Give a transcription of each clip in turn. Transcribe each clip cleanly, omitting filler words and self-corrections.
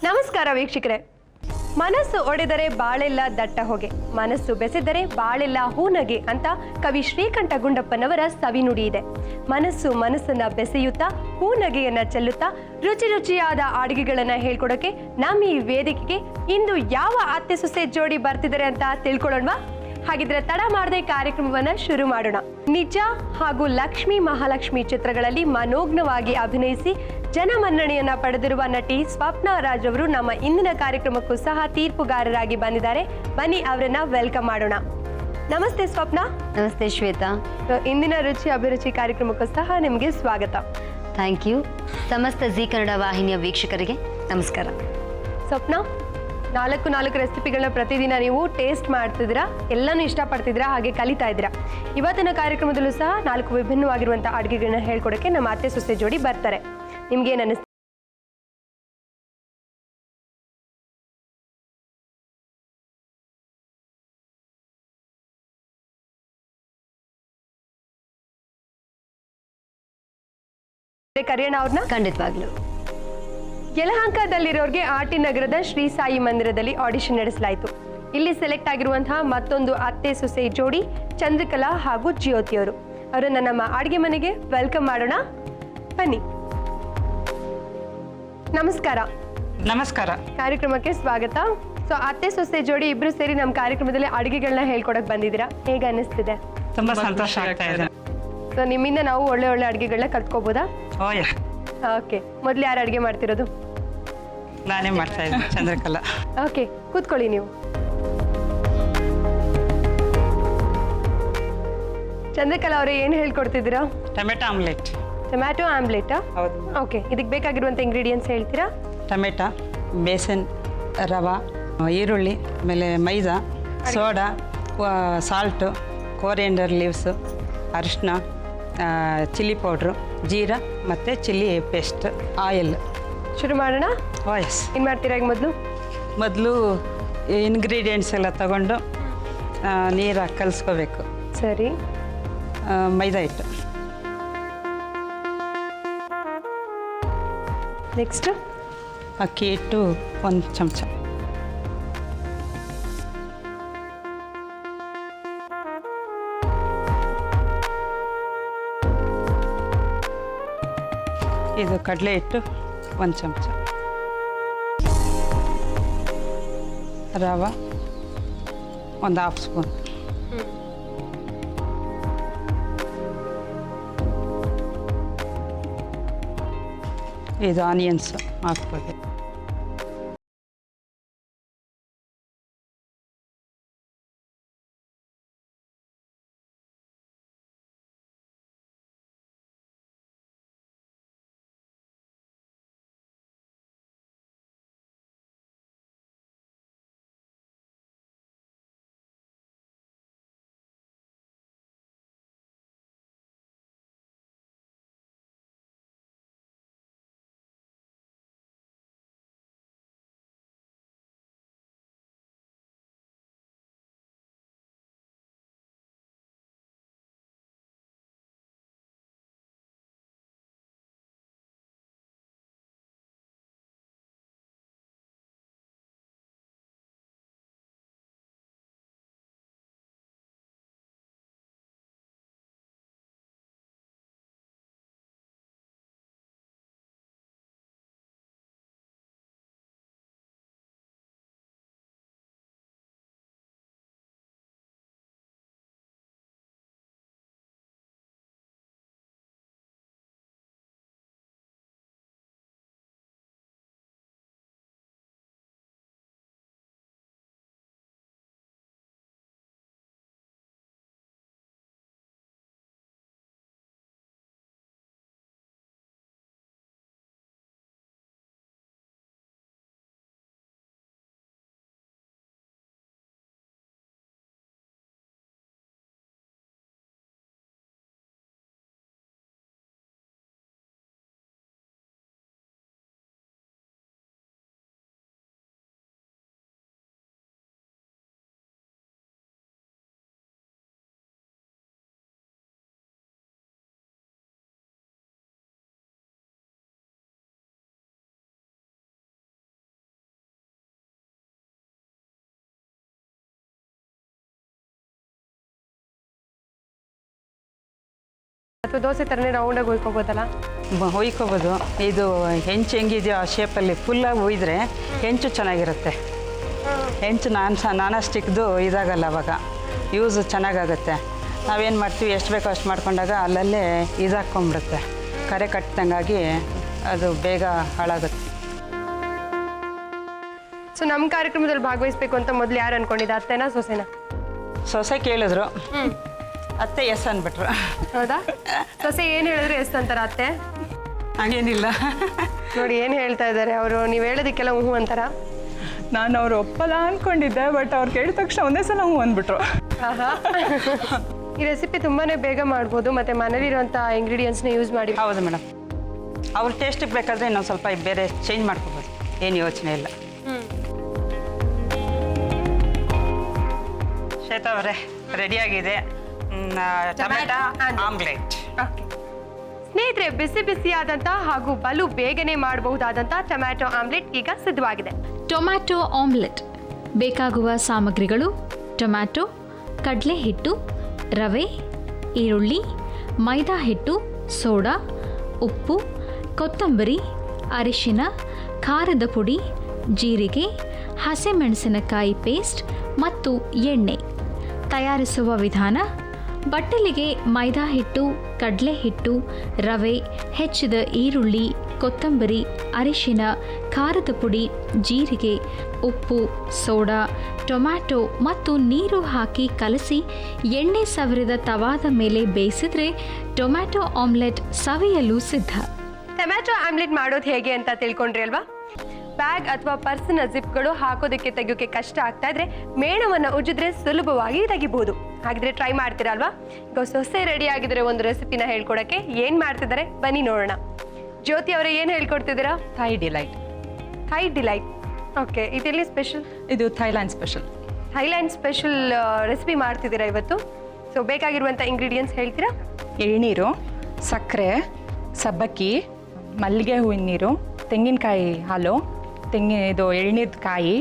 ನಮಸ್ಕಾರ ವೀಕ್ಷಕರೇ. ಮನಸ್ಸು ಒಡೆದರೆ ಬಾಳೆಲ್ಲ ದಟ್ಟ ಹೊಗೆ, ಮನಸ್ಸು ಬೆಸೆದರೆ ಬಾಳೆಲ್ಲ ಹೂನಗೆ ಅಂತ ಕವಿ ಶ್ರೀಕಂಠ ಗುಂಡಪ್ಪನವರ ಸವಿನುಡಿ ಇದೆ. ಮನಸ್ಸನ್ನ ಬೆಸೆಯುತ್ತಾ ಹೂನಗೆಯನ್ನ ಚೆಲ್ಲುತ್ತಾ ರುಚಿ ರುಚಿಯಾದ ಅಡುಗೆಗಳನ್ನ ಹೇಳ್ಕೊಡೋಕೆ ನಮ್ಮ ಈ ವೇದಿಕೆಗೆ ಇಂದು ಯಾವ ಅತ್ತೆ ಸೊಸೆ ಜೋಡಿ ಬರ್ತಿದ್ದಾರೆ ಅಂತ ತಿಳ್ಕೊಳ್ಳೋಣವಾ? ಹಾಗಿದ್ರೆ ತಡ ಮಾಡದೆ ಕಾರ್ಯಕ್ರಮವನ್ನ ಶುರು ಮಾಡೋಣ. ನಿಜ ಹಾಗೂ ಲಕ್ಷ್ಮೀ ಮಹಾಲಕ್ಷ್ಮಿ ಚಿತ್ರಗಳಲ್ಲಿ ಮನೋಜ್ಞವಾಗಿ ಅಭಿನಯಿಸಿ ಜನಮನ್ನಣೆಯನ್ನ ಪಡೆದಿರುವ ನಟಿ ಸ್ವಪ್ನ ರಾಜ್ ಅವರು ನಮ್ಮ ಇಂದಿನ ಕಾರ್ಯಕ್ರಮಕ್ಕೂ ಸಹ ತೀರ್ಪುಗಾರರಾಗಿ ಬಂದಿದ್ದಾರೆ. ಬನ್ನಿ ಅವರನ್ನ ವೆಲ್ಕಮ್ ಮಾಡೋಣ. ನಮಸ್ತೆ ಸ್ವಪ್ನ. ನಮಸ್ತೆ ಶ್ವೇತಾ. ಇಂದಿನ ರುಚಿ ಅಭಿರುಚಿ ಕಾರ್ಯಕ್ರಮಕ್ಕೂ ಸಹ ನಿಮಗೆ ಸ್ವಾಗತ. Thank you. ಸಮಸ್ತ ಜಿ ಕನ್ನಡ ವಾಹಿನಿಯ ವೀಕ್ಷಕರಿಗೆ ನಮಸ್ಕಾರ. ಸ್ವಪ್ನ, ನಾಲ್ಕು ರೆಸಿಪಿಗಳನ್ನ ಪ್ರತಿದಿನ ನೀವು ಟೇಸ್ಟ್ ಮಾಡ್ತಿದ್ದೀರಾ, ಎಲ್ಲನೂ ಇಷ್ಟಪಡ್ತಿದ್ದೀರಾ, ಹಾಗೆ ಕಲಿತಾ ಇದ್ದೀರಾ. ಇವತ್ತಿನ ಕಾರ್ಯಕ್ರಮದಲ್ಲೂ ಸಹ 4 ವಿಭಿನ್ನವಾಗಿರುವಂಥ ಅಡುಗೆಗಳನ್ನ ಹೇಳ್ಕೊಡೋಕ್ಕೆ ನಮ್ಮ ಅತ್ತೆ ಸೊಸೆ ಜೋಡಿ ಬರ್ತಾರೆ. ನಿಮ್ಗೇನು ಅನ್ನಿಸ್ತು? ಕರೆಯೋಣ ಅವ್ರನ್ನ? ಖಂಡಿತವಾಗ್ಲು. ಯಲಹಂಕದಲ್ಲಿರೋರಿಗೆ ಆರ್ಟಿ ನಗರದ ಶ್ರೀ ಸಾಯಿ ಮಂದಿರದಲ್ಲಿ ಆಡಿಷನ್ ನಡೆಸಲಾಯಿತು. ಇಲ್ಲಿ ಸೆಲೆಕ್ಟ್ ಆಗಿರುವಂತಹ ಮತ್ತೊಂದು ಅತ್ತೆ ಸೊಸೆ ಜೋಡಿ ಚಂದ್ರಕಲಾ ಹಾಗೂ ಜ್ಯೋತಿಯವರು. ಅವರನ್ನ ನಮ್ಮ ಅಡುಗೆ ಮನೆಗೆ ವೆಲ್ಕಮ್ ಮಾಡೋಣ. ಬನ್ನಿ. ನಮಸ್ಕಾರ. ನಮಸ್ಕಾರ. ಕಾರ್ಯಕ್ರಮಕ್ಕೆ ಸ್ವಾಗತ. ಸೊ ಅತ್ತೆ ಸೊಸೆ ಜೋಡಿ ಇಬ್ರು ಸೇರಿ ನಮ್ಮ ಕಾರ್ಯಕ್ರಮದಲ್ಲಿ ಅಡುಗೆಗಳನ್ನ ಹೇಳ್ಕೊಡಕ್ ಬಂದಿದ್ದೀರಾ. ಹೇಗೆ ಅನ್ನಿಸ್ತಿದೆ? ತುಂಬಾ ಸಂತೋಷ ಆಗ್ತಾ ಇದೆ. ಸೊ ನಿಮ್ಮಿಂದ ನಾವು ಒಳ್ಳೆ ಒಳ್ಳೆ ಅಡುಗೆಗಳನ್ನ ಕಲ್ತ್ಕೋಬೋದಾ? ಓಕೆ. ಮೊದಲು ಯಾರು ಅಡುಗೆ ಮಾಡ್ತಿರೋದು? ನಾನೇ ಮಾಡ್ತಾ ಇದ್ದೀನಿ, ಚಂದ್ರಕಲಾ. ಓಕೆ, ಕೂತ್ಕೊಳ್ಳಿ ನೀವು. ಚಂದ್ರಕಲಾ ಅವರೇ, ಏನು ಹೇಳ್ಕೊಡ್ತಿದ್ದೀರಾ? Tomato omelette. ಟೊಮ್ಯಾಟೊ ಆಮ್ಲೆಟಾ? ಹೌದು. ಓಕೆ, ಇದಕ್ಕೆ ಬೇಕಾಗಿರುವಂಥ ಇಂಗ್ರೀಡಿಯೆಂಟ್ಸ್ ಹೇಳ್ತೀರಾ? ಟೊಮೆಟೊ, ಬೇಸನ್, ರವೆ, ಈರುಳ್ಳಿ, ಆಮೇಲೆ ಮೈದಾ, ಸೋಡಾ, ಸಾಲ್ಟು, ಕೋರಿಯಂಡರ್ ಲೀವ್ಸು, ಅರಿಶಿನ, ಚಿಲ್ಲಿ ಪೌಡ್ರು, ಜೀರಾ ಮತ್ತು ಚಿಲ್ಲಿ ಪೇಸ್ಟ್, ಆಯಿಲ್. ಶುರು ಮಾಡೋಣ? ಎಸ್. ಏನು ಮಾಡ್ತೀರಾ ಈಗ? ಮೊದಲು ಇಂಗ್ರೀಡಿಯೆಂಟ್ಸ್ ಎಲ್ಲ ತಗೊಂಡು ನೀರು ಕಲಿಸ್ಕೋಬೇಕು. ಸರಿ. ಮೈದಾ ಹಿಟ್ಟು. ನೆಕ್ಸ್ಟ್ ಅಕ್ಕಿ ಹಿಟ್ಟು 1 ಚಮಚ. ಇದು ಕಡಲೆ ಹಿಟ್ಟು 1 ಚಮಚ. ರವೆ 1/2 ಸ್ಪೂನ್. ಇದು ಆನಿಯನ್ಸ್ ಹಾಕ್ಬೋದು. ಸೊ ದೋಸೆ ಥರನೇ ರೌಂಡಾಗಿ ಹೊಯ್ಕೋಬೋದಲ್ಲ? ಹೊಯ್ಕೋಬೋದು. ಇದು ಹೆಂಚು ಹೆಂಗಿದೆಯೋ ಆ ಶೇಪಲ್ಲಿ ಫುಲ್ಲಾಗಿ ಹುಯ್ದ್ರೆ ಹೆಂಚು ಚೆನ್ನಾಗಿರುತ್ತೆ. ಹೆಂಚು ನಾನ್ ಸ್ಟಿಕ್ದು ಇದಾಗಲ್ಲ ಅವಾಗ, ಯೂಸ್ ಚೆನ್ನಾಗಾಗುತ್ತೆ. ನಾವೇನು ಮಾಡ್ತೀವಿ, ಎಷ್ಟು ಬೇಕೋ ಅಷ್ಟು ಮಾಡ್ಕೊಂಡಾಗ ಅಲ್ಲಲ್ಲೇ ಇದಾಕ್ಕೊಂಬಿಡುತ್ತೆ, ಕರೆ ಕಟ್ಟಿದಂಗಾಗಿ ಅದು ಬೇಗ ಹಾಳಾಗುತ್ತೆ. ಸೊ ನಮ್ಮ ಕಾರ್ಯಕ್ರಮದಲ್ಲಿ ಭಾಗವಹಿಸ್ಬೇಕು ಅಂತ ಮೊದಲು ಯಾರು ಅನ್ಕೊಂಡಿದ್ದ, ಅತ್ತೆನಾ ಸೊಸೆನಾ? ಸೊಸೆ ಕೇಳಿದ್ರು, ಅತ್ತೆ ಎಸ್ ಅಂದ್ಬಿಟ್ರು. ಹೌದಾ? ಸೊಸೆ ಏನು ಹೇಳಿದ್ರು ಎಸ್ ಅಂತಾರ, ಅತ್ತೆ ಹಾಗೇನಿಲ್ಲ. ನೋಡಿ ಏನು ಹೇಳ್ತಾ ಇದ್ದಾರೆ ಅವರು, ನೀವು ಹೇಳೋದಕ್ಕೆಲ್ಲ ಹ್ಞೂ ಅಂತಾರ. ನಾನು ಅವ್ರು ಒಪ್ಪಲ್ಲ ಅಂದ್ಕೊಂಡಿದ್ದೆ, ಬಟ್ ಅವ್ರು ಕೇಳಿದ ತಕ್ಷಣ ಒಂದೇ ಸಲ ಹ್ಞೂ ಅಂದ್ಬಿಟ್ರು. ಆಹಾ. ಈ ರೆಸಿಪಿ ತುಂಬಾ ಬೇಗ ಮಾಡ್ಬೋದು, ಮತ್ತು ಮನೇಲಿರುವಂಥ ಇಂಗ್ರೀಡಿಯೆಂಟ್ಸ್ನ ಯೂಸ್ ಮಾಡಿ. ಹೌದು ಮೇಡಮ್, ಅವ್ರ ಟೇಸ್ಟಿಗೆ ಬೇಕಾದರೆ ಇನ್ನೊಂದು ಸ್ವಲ್ಪ ಬೇರೆ ಚೇಂಜ್ ಮಾಡ್ಕೋಬೋದು, ಏನು ಯೋಚನೆ ಇಲ್ಲ. ಶ್ವೇತಾ ಅವರೇ, ರೆಡಿಯಾಗಿದೆ ಟೊಮೆಟೊ ಆಮ್ಲೆಟ್. ಸ್ನೇಹಿತರೆ, ಬಿಸಿ ಬಿಸಿಯಾದಂಥ ಹಾಗೂ ಬಲು ಬೇಗನೆ ಮಾಡಬಹುದಾದಂಥ ಟೊಮ್ಯಾಟೊ ಆಮ್ಲೆಟ್ ಈಗ ಸಿದ್ಧವಾಗಿದೆ. ಟೊಮ್ಯಾಟೊ ಆಮ್ಲೆಟ್ ಬೇಕಾಗುವ ಸಾಮಗ್ರಿಗಳು: ಟೊಮ್ಯಾಟೊ, ಕಡಲೆ ಹಿಟ್ಟು, ರವೆ, ಈರುಳ್ಳಿ, ಮೈದಾ ಹಿಟ್ಟು, ಸೋಡಾ, ಉಪ್ಪು, ಕೊತ್ತಂಬರಿ, ಅರಿಶಿನ, ಖಾರದ ಪುಡಿ, ಜೀರಿಗೆ, ಹಸಿಮೆಣಸಿನಕಾಯಿ ಪೇಸ್ಟ್ ಮತ್ತು ಎಣ್ಣೆ. ತಯಾರಿಸುವ ವಿಧಾನ: ಬಟ್ಟಲಿಗೆ ಮೈದಾ ಹಿಟ್ಟು, ಕಡಲೆ ಹಿಟ್ಟು, ರವೆ, ಹೆಚ್ಚಿದ ಈರುಳ್ಳಿ, ಕೊತ್ತಂಬರಿ, ಅರಿಶಿನ, ಖಾರದ ಪುಡಿ, ಜೀರಿಗೆ, ಉಪ್ಪು, ಸೋಡಾ, ಟೊಮ್ಯಾಟೊ ಮತ್ತು ನೀರು ಹಾಕಿ ಕಲಸಿ ಎಣ್ಣೆ ಸವರಿದ ತವಾದ ಮೇಲೆ ಬೇಯಿಸಿದ್ರೆ ಟೊಮ್ಯಾಟೊ ಆಮ್ಲೆಟ್ ಸವಿಯಲು ಸಿದ್ಧ. ಟೊಮ್ಯಾಟೊ ಆಮ್ಲೆಟ್ ಮಾಡೋದು ಹೇಗೆ ಅಂತ ತಿಳ್ಕೊಂಡ್ರಿ ಅಲ್ವಾ? ಬ್ಯಾಗ್ ಅಥವಾ ಪರ್ಸ್ನ ಜಿಪ್ಗಳು ಹಾಕೋದಕ್ಕೆ ತೆಗೆಯೋಕೆ ಕಷ್ಟ ಆಗ್ತಾ ಇದ್ರೆ ಮೇಣವನ್ನು ಉಜ್ಜಿದ್ರೆ ಸುಲಭವಾಗಿ ತೆಗಿಬಹುದು. ಹಾಗಿದ್ರೆ ಟ್ರೈ ಮಾಡ್ತೀರಾ ಅಲ್ವಾ? ಈಗ ಸೊಸೆ ರೆಡಿ ಆಗಿದ್ರೆ ಒಂದು ರೆಸಿಪಿನ ಹೇಳ್ಕೊಡಕ್ಕೆ ಏನು ಮಾಡ್ತಿದ್ದಾರೆ ಬನ್ನಿ ನೋಡೋಣ. ಜ್ಯೋತಿ ಅವರೇ, ಏನು ಹೇಳ್ಕೊಡ್ತಿದ್ದೀರಾ? Thai delight. Thai delight, okay. ಇದೆಲ್ಲಿ ಸ್ಪೆಷಲ್? ಇದು Thailand special. Thailand special recipe ಮಾಡ್ತಿದ್ದೀರಾ ಇವತ್ತು. ಸೊ ಬೇಕಾಗಿರುವಂಥ ಇಂಗ್ರೀಡಿಯೆಂಟ್ಸ್ ಹೇಳ್ತೀರಾ? ಎಳ್ನೀರು, ಸಕ್ಕರೆ, ಸಬ್ಬಕ್ಕಿ, ಮಲ್ಲಿಗೆ ಹೂವಿನ ನೀರು, ತೆಂಗಿನಕಾಯಿ ಹಾಲು, ಇದು ಎಳ್ನೀರ್ದು ಕಾಯಿ,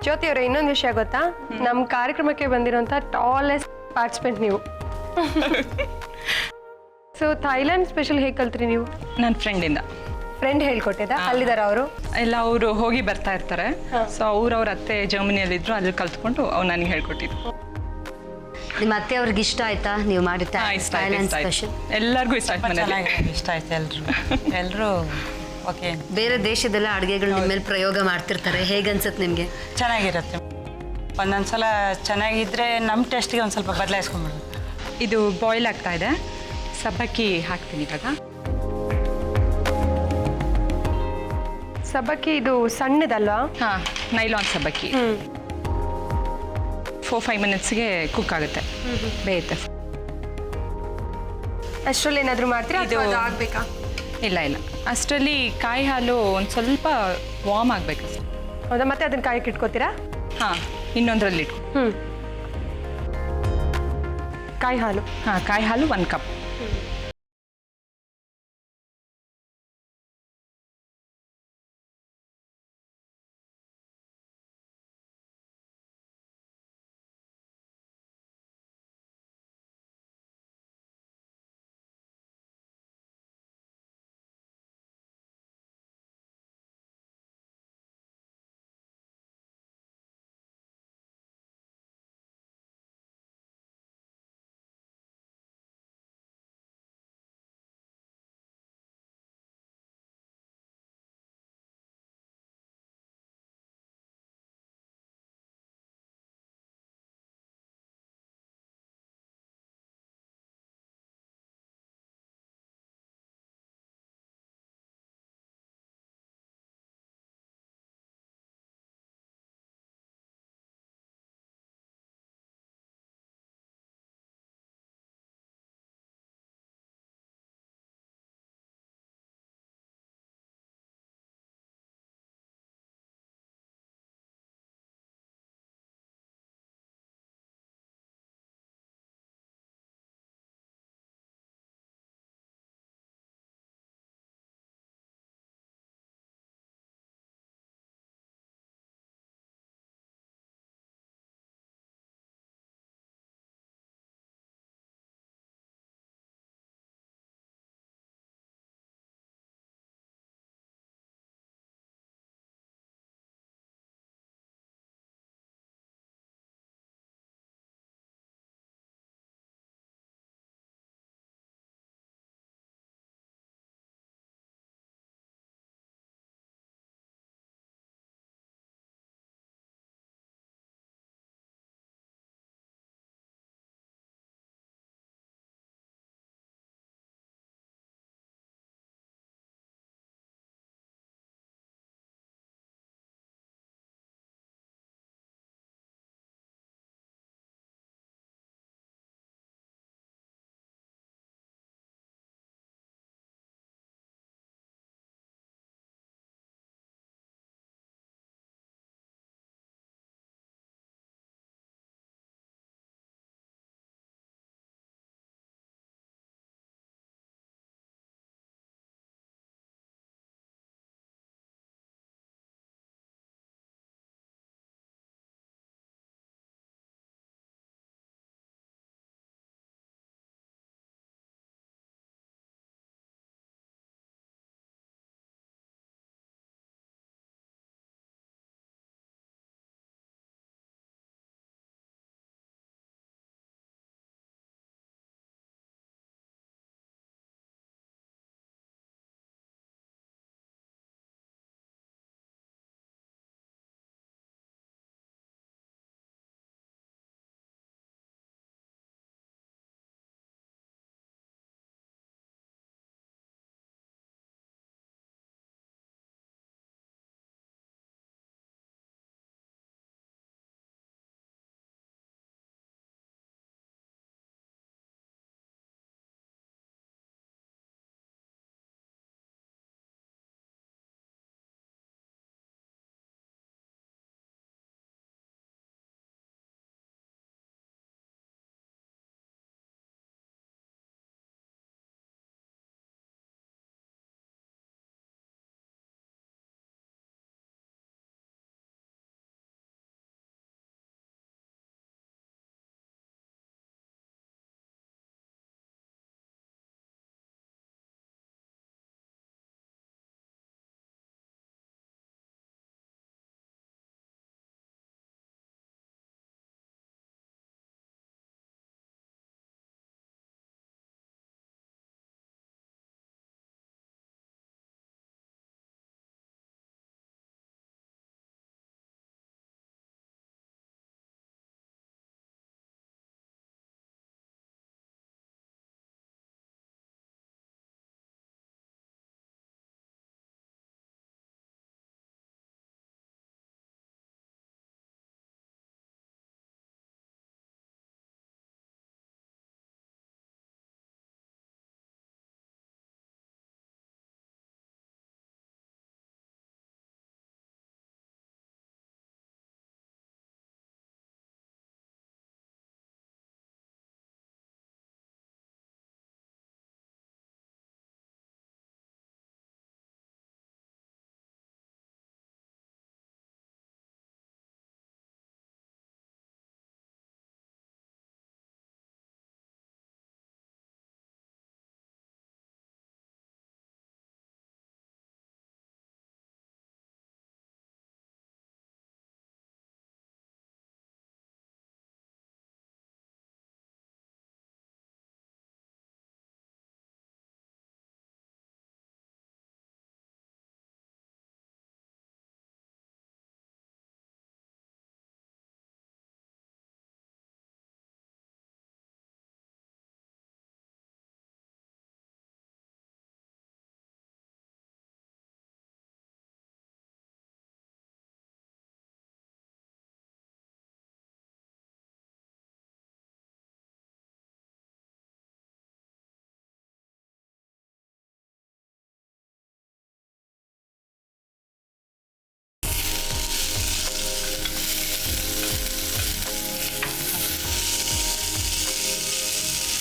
ಜ್ಯೋತಿ ಅವರೇ, ಇನ್ನೊಂದು ವಿಷಯ ಗೊತ್ತಾ? ನಮ್ಮ ಕಾರ್ಯಕ್ರಮಕ್ಕೆ ಬಂದಿರೋಂಥ ಟಾಲೆಸ್ಟ್ ಪಾರ್ಟಿಸಿಪೆಂಟ್ ನೀವು. ಸೊ ಥೈಲ್ಯಾಂಡ್ ಸ್ಪೆಷಲ್ ಹೇಗೆ ಕಲ್ತ್ರಿ ನೀವು? ನನ್ನ ಫ್ರೆಂಡಿಂದ. ಫ್ರೆಂಡ್ ಹೇಳ್ಕೊಟ್ಟಿದ್ದ? ಅಲ್ಲಿದಾರ ಅವರು? ಎಲ್ಲ ಅವರು ಹೋಗಿ ಬರ್ತಾ ಇರ್ತಾರೆ. ಸೊ ಅವ್ರ ಅತ್ತೆ ಜರ್ಮನಿಯಲ್ಲಿದ್ರು, ಅಲ್ಲಿ ಕಲ್ತ್ಕೊಂಡು ಅವ್ರು ನನಗೆ ಹೇಳ್ಕೊಟ್ಟಿದ್ರು. ನಿಮ್ಮ ಅತ್ತೆ ಅವ್ರಿಗೆ ಇಷ್ಟ ಆಯ್ತಾ ನೀವು ಮಾಡಿದ ಇಷ್ಟ ಥೈಲ್ಯಾಂಡ್ ಆಯ್ತು. ಸ್ಪೆಷಲ್? ಎಲ್ಲರಿಗೂ ಇಷ್ಟ ಆಯ್ತು ಮನೇಲಿ. ಇಷ್ಟ ಆಯ್ತು ಎಲ್ಲರೂ ಓಕೆ. ಬೇರೆ ದೇಶದೆಲ್ಲ ಅಡುಗೆಗಳು ನಿಮ್ಮ ಮೇಲೆ ಪ್ರಯೋಗ ಮಾಡ್ತಿರ್ತಾರೆ, ಹೇಗನ್ಸುತ್ತೆ ನಿಮಗೆ? ಚೆನ್ನಾಗಿರುತ್ತೆ. ಒಂದೊಂದ್ಸಲ ಚೆನ್ನಾಗಿದ್ರೆ ನಮ್ಮ ಟೇಸ್ಟಿಗೆ ಒಂದು ಸ್ವಲ್ಪ ಬದಲಾಯಿಸ್ಕೊಂಡ್ಬಿಡೋದು. ಇದು ಬಾಯ್ಲ್ ಆಗ್ತಾ ಇದೆ, ಸಬ್ಬಕ್ಕಿ ಹಾಕ್ತೀನಿ ಇವಾಗ. ಸಬ್ಬಕ್ಕಿ ಇದು ಸಣ್ಣದಲ್ವಾ? ಹಾಂ, ನೈಲಾನ್ ಸಬ್ಬಕ್ಕಿ. 4-5 ಮಿನಿಟ್ಸ್ಗೆ ಕುಕ್ ಆಗುತ್ತೆ, ಬೇಯುತ್ತೆ. ಅಷ್ಟರಲ್ಲಿ ಏನಾದರೂ ಮಾಡ್ತೀರಾ ಇದು- ಅಥವಾ ಅದು ಆಗಬೇಕಾ? ಇಲ್ಲ ಅಷ್ಟರಲ್ಲಿ ಕಾಯಿ ಹಾಲು ಒಂದು ಸ್ವಲ್ಪ ವಾರ್ಮ್ ಆಗಬೇಕು. ಹೌದಾ? ಮತ್ತೆ ಅದನ್ನ ಕಾಯಕ್ಕೆ ಇಟ್ಕೋತೀರಾ? ಹಾಂ, ಇನ್ನೊಂದರಲ್ಲಿ ಇಟ್ಕೊ. ಕಾಯಿ ಹಾಲು. ಹಾಂ, ಕಾಯಿ ಹಾಲು 1 ಕಪ್.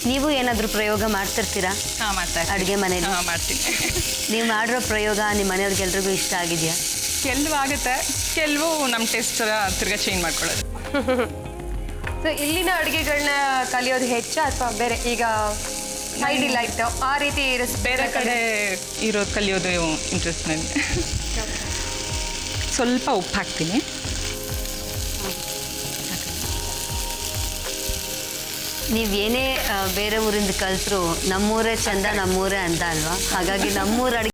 ನೀವು ಏನಾದರೂ ಪ್ರಯೋಗ ಮಾಡ್ತಿರ್ತೀರಾ ಹಾಂ ಮಾಡ್ತಾ ಅಡುಗೆ ಮನೇಲಿ? ಹಾಂ ಮಾಡ್ತೀನಿ. ನೀವು ಮಾಡಿರೋ ಪ್ರಯೋಗ ನಿಮ್ಮ ಮನೆಯವ್ರಿಗೆಲ್ರಿಗೂ ಇಷ್ಟ ಆಗಿದೆಯಾ? ಕೆಲವು ಆಗುತ್ತೆ, ಕೆಲವು ನಮ್ಮ ಟೇಸ್ಟ್ ತಿರ್ಗಾ ಚೇಂಜ್ ಮಾಡ್ಕೊಳ್ಳೋದು. ಸೊ ಇಲ್ಲಿನ ಅಡುಗೆಗಳನ್ನ ಕಲಿಯೋದು ಹೆಚ್ಚ ಅಥವಾ ಬೇರೆ ಈಗ ಸೈಡ್ ಲೈಟ್ ಆ ರೀತಿ ಬೇರೆ ಕಡೆ ಇರೋದು ಕಲಿಯೋದು ಇಂಟ್ರೆಸ್ಟ್ ನನಗೆ. ಸ್ವಲ್ಪ ಉಪ್ಪು ಹಾಕ್ತೀನಿ. ನೀವೇನೇ ಬೇರೆ ಊರಿಂದ ಕಲಿತ್ರು ನಮ್ಮೂರೇ ಚಂದ ನಮ್ಮೂರೇ ಅಂತ ಅಲ್ವಾ? ಹಾಗಾಗಿ ನಮ್ಮೂರ ಅಡುಗೆ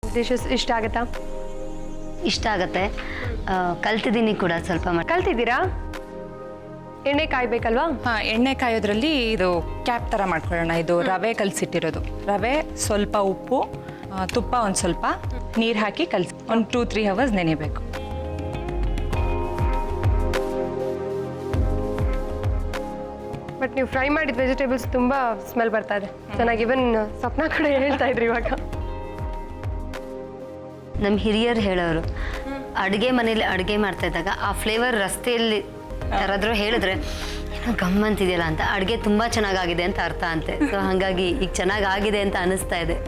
ಡಿಶಸ್ ಇಷ್ಟ ಆಗುತ್ತಾ? ಇಷ್ಟ ಆಗತ್ತೆ. ಕಲ್ತಿದ್ದೀನಿ ಕೂಡ ಸ್ವಲ್ಪ ಕಲ್ತಿದ್ದೀರಾ? ಎಣ್ಣೆ ಕಾಯ್ಬೇಕಲ್ವಾ? ಹಾಂ, ಎಣ್ಣೆ ಕಾಯೋದ್ರಲ್ಲಿ ಇದು ಕ್ಯಾಪ್ ಥರ ಮಾಡ್ಕೊಳ್ಳೋಣ. ಇದು ರವೆ ಕಲಸಿಟ್ಟಿರೋದು. ರವೆ, ಸ್ವಲ್ಪ ಉಪ್ಪು, ತುಪ್ಪ ಒಂದು ಸ್ವಲ್ಪ, ನೀರು ಹಾಕಿ ಕಲಸಿ ಒಂದು 2-3 ಅವರ್ಸ್ ನೆನೆಯಬೇಕು. ಬಟ್ ನೀವು ಫ್ರೈ ಮಾಡಿದ ವೆಜಿಟೇಬಲ್ಸ್ ತುಂಬ ಸ್ಮೆಲ್ ಬರ್ತಾ ಇದೆ ಚೆನ್ನಾಗಿ. ಇವನ್ ಸ್ವಪ್ನ ಕೂಡ ಹೇಳ್ತಾ ಇದ್ರಿ ಇವಾಗ. ನಮ್ಮ ಹಿರಿಯರು ಹೇಳೋರು ಅಡುಗೆ ಮನೇಲಿ ಅಡುಗೆ ಮಾಡ್ತಾ ಇದ್ದಾಗ ಆ ಫ್ಲೇವರ್ ರಸ್ತೆಯಲ್ಲಿ ಯಾರಾದರೂ ಹೇಳಿದ್ರೆ ಏನೋ ಗಮ್ಮಂತಿದೆಯಲ್ಲ ಅಂತ, ಅಡುಗೆ ತುಂಬ ಚೆನ್ನಾಗಾಗಿದೆ ಅಂತ ಅರ್ಥ ಅಂತೆ. ಸೊ ಹಾಗಾಗಿ ಈಗ ಚೆನ್ನಾಗಾಗಿದೆ ಅಂತ ಅನಿಸ್ತಾ ಇದೆ.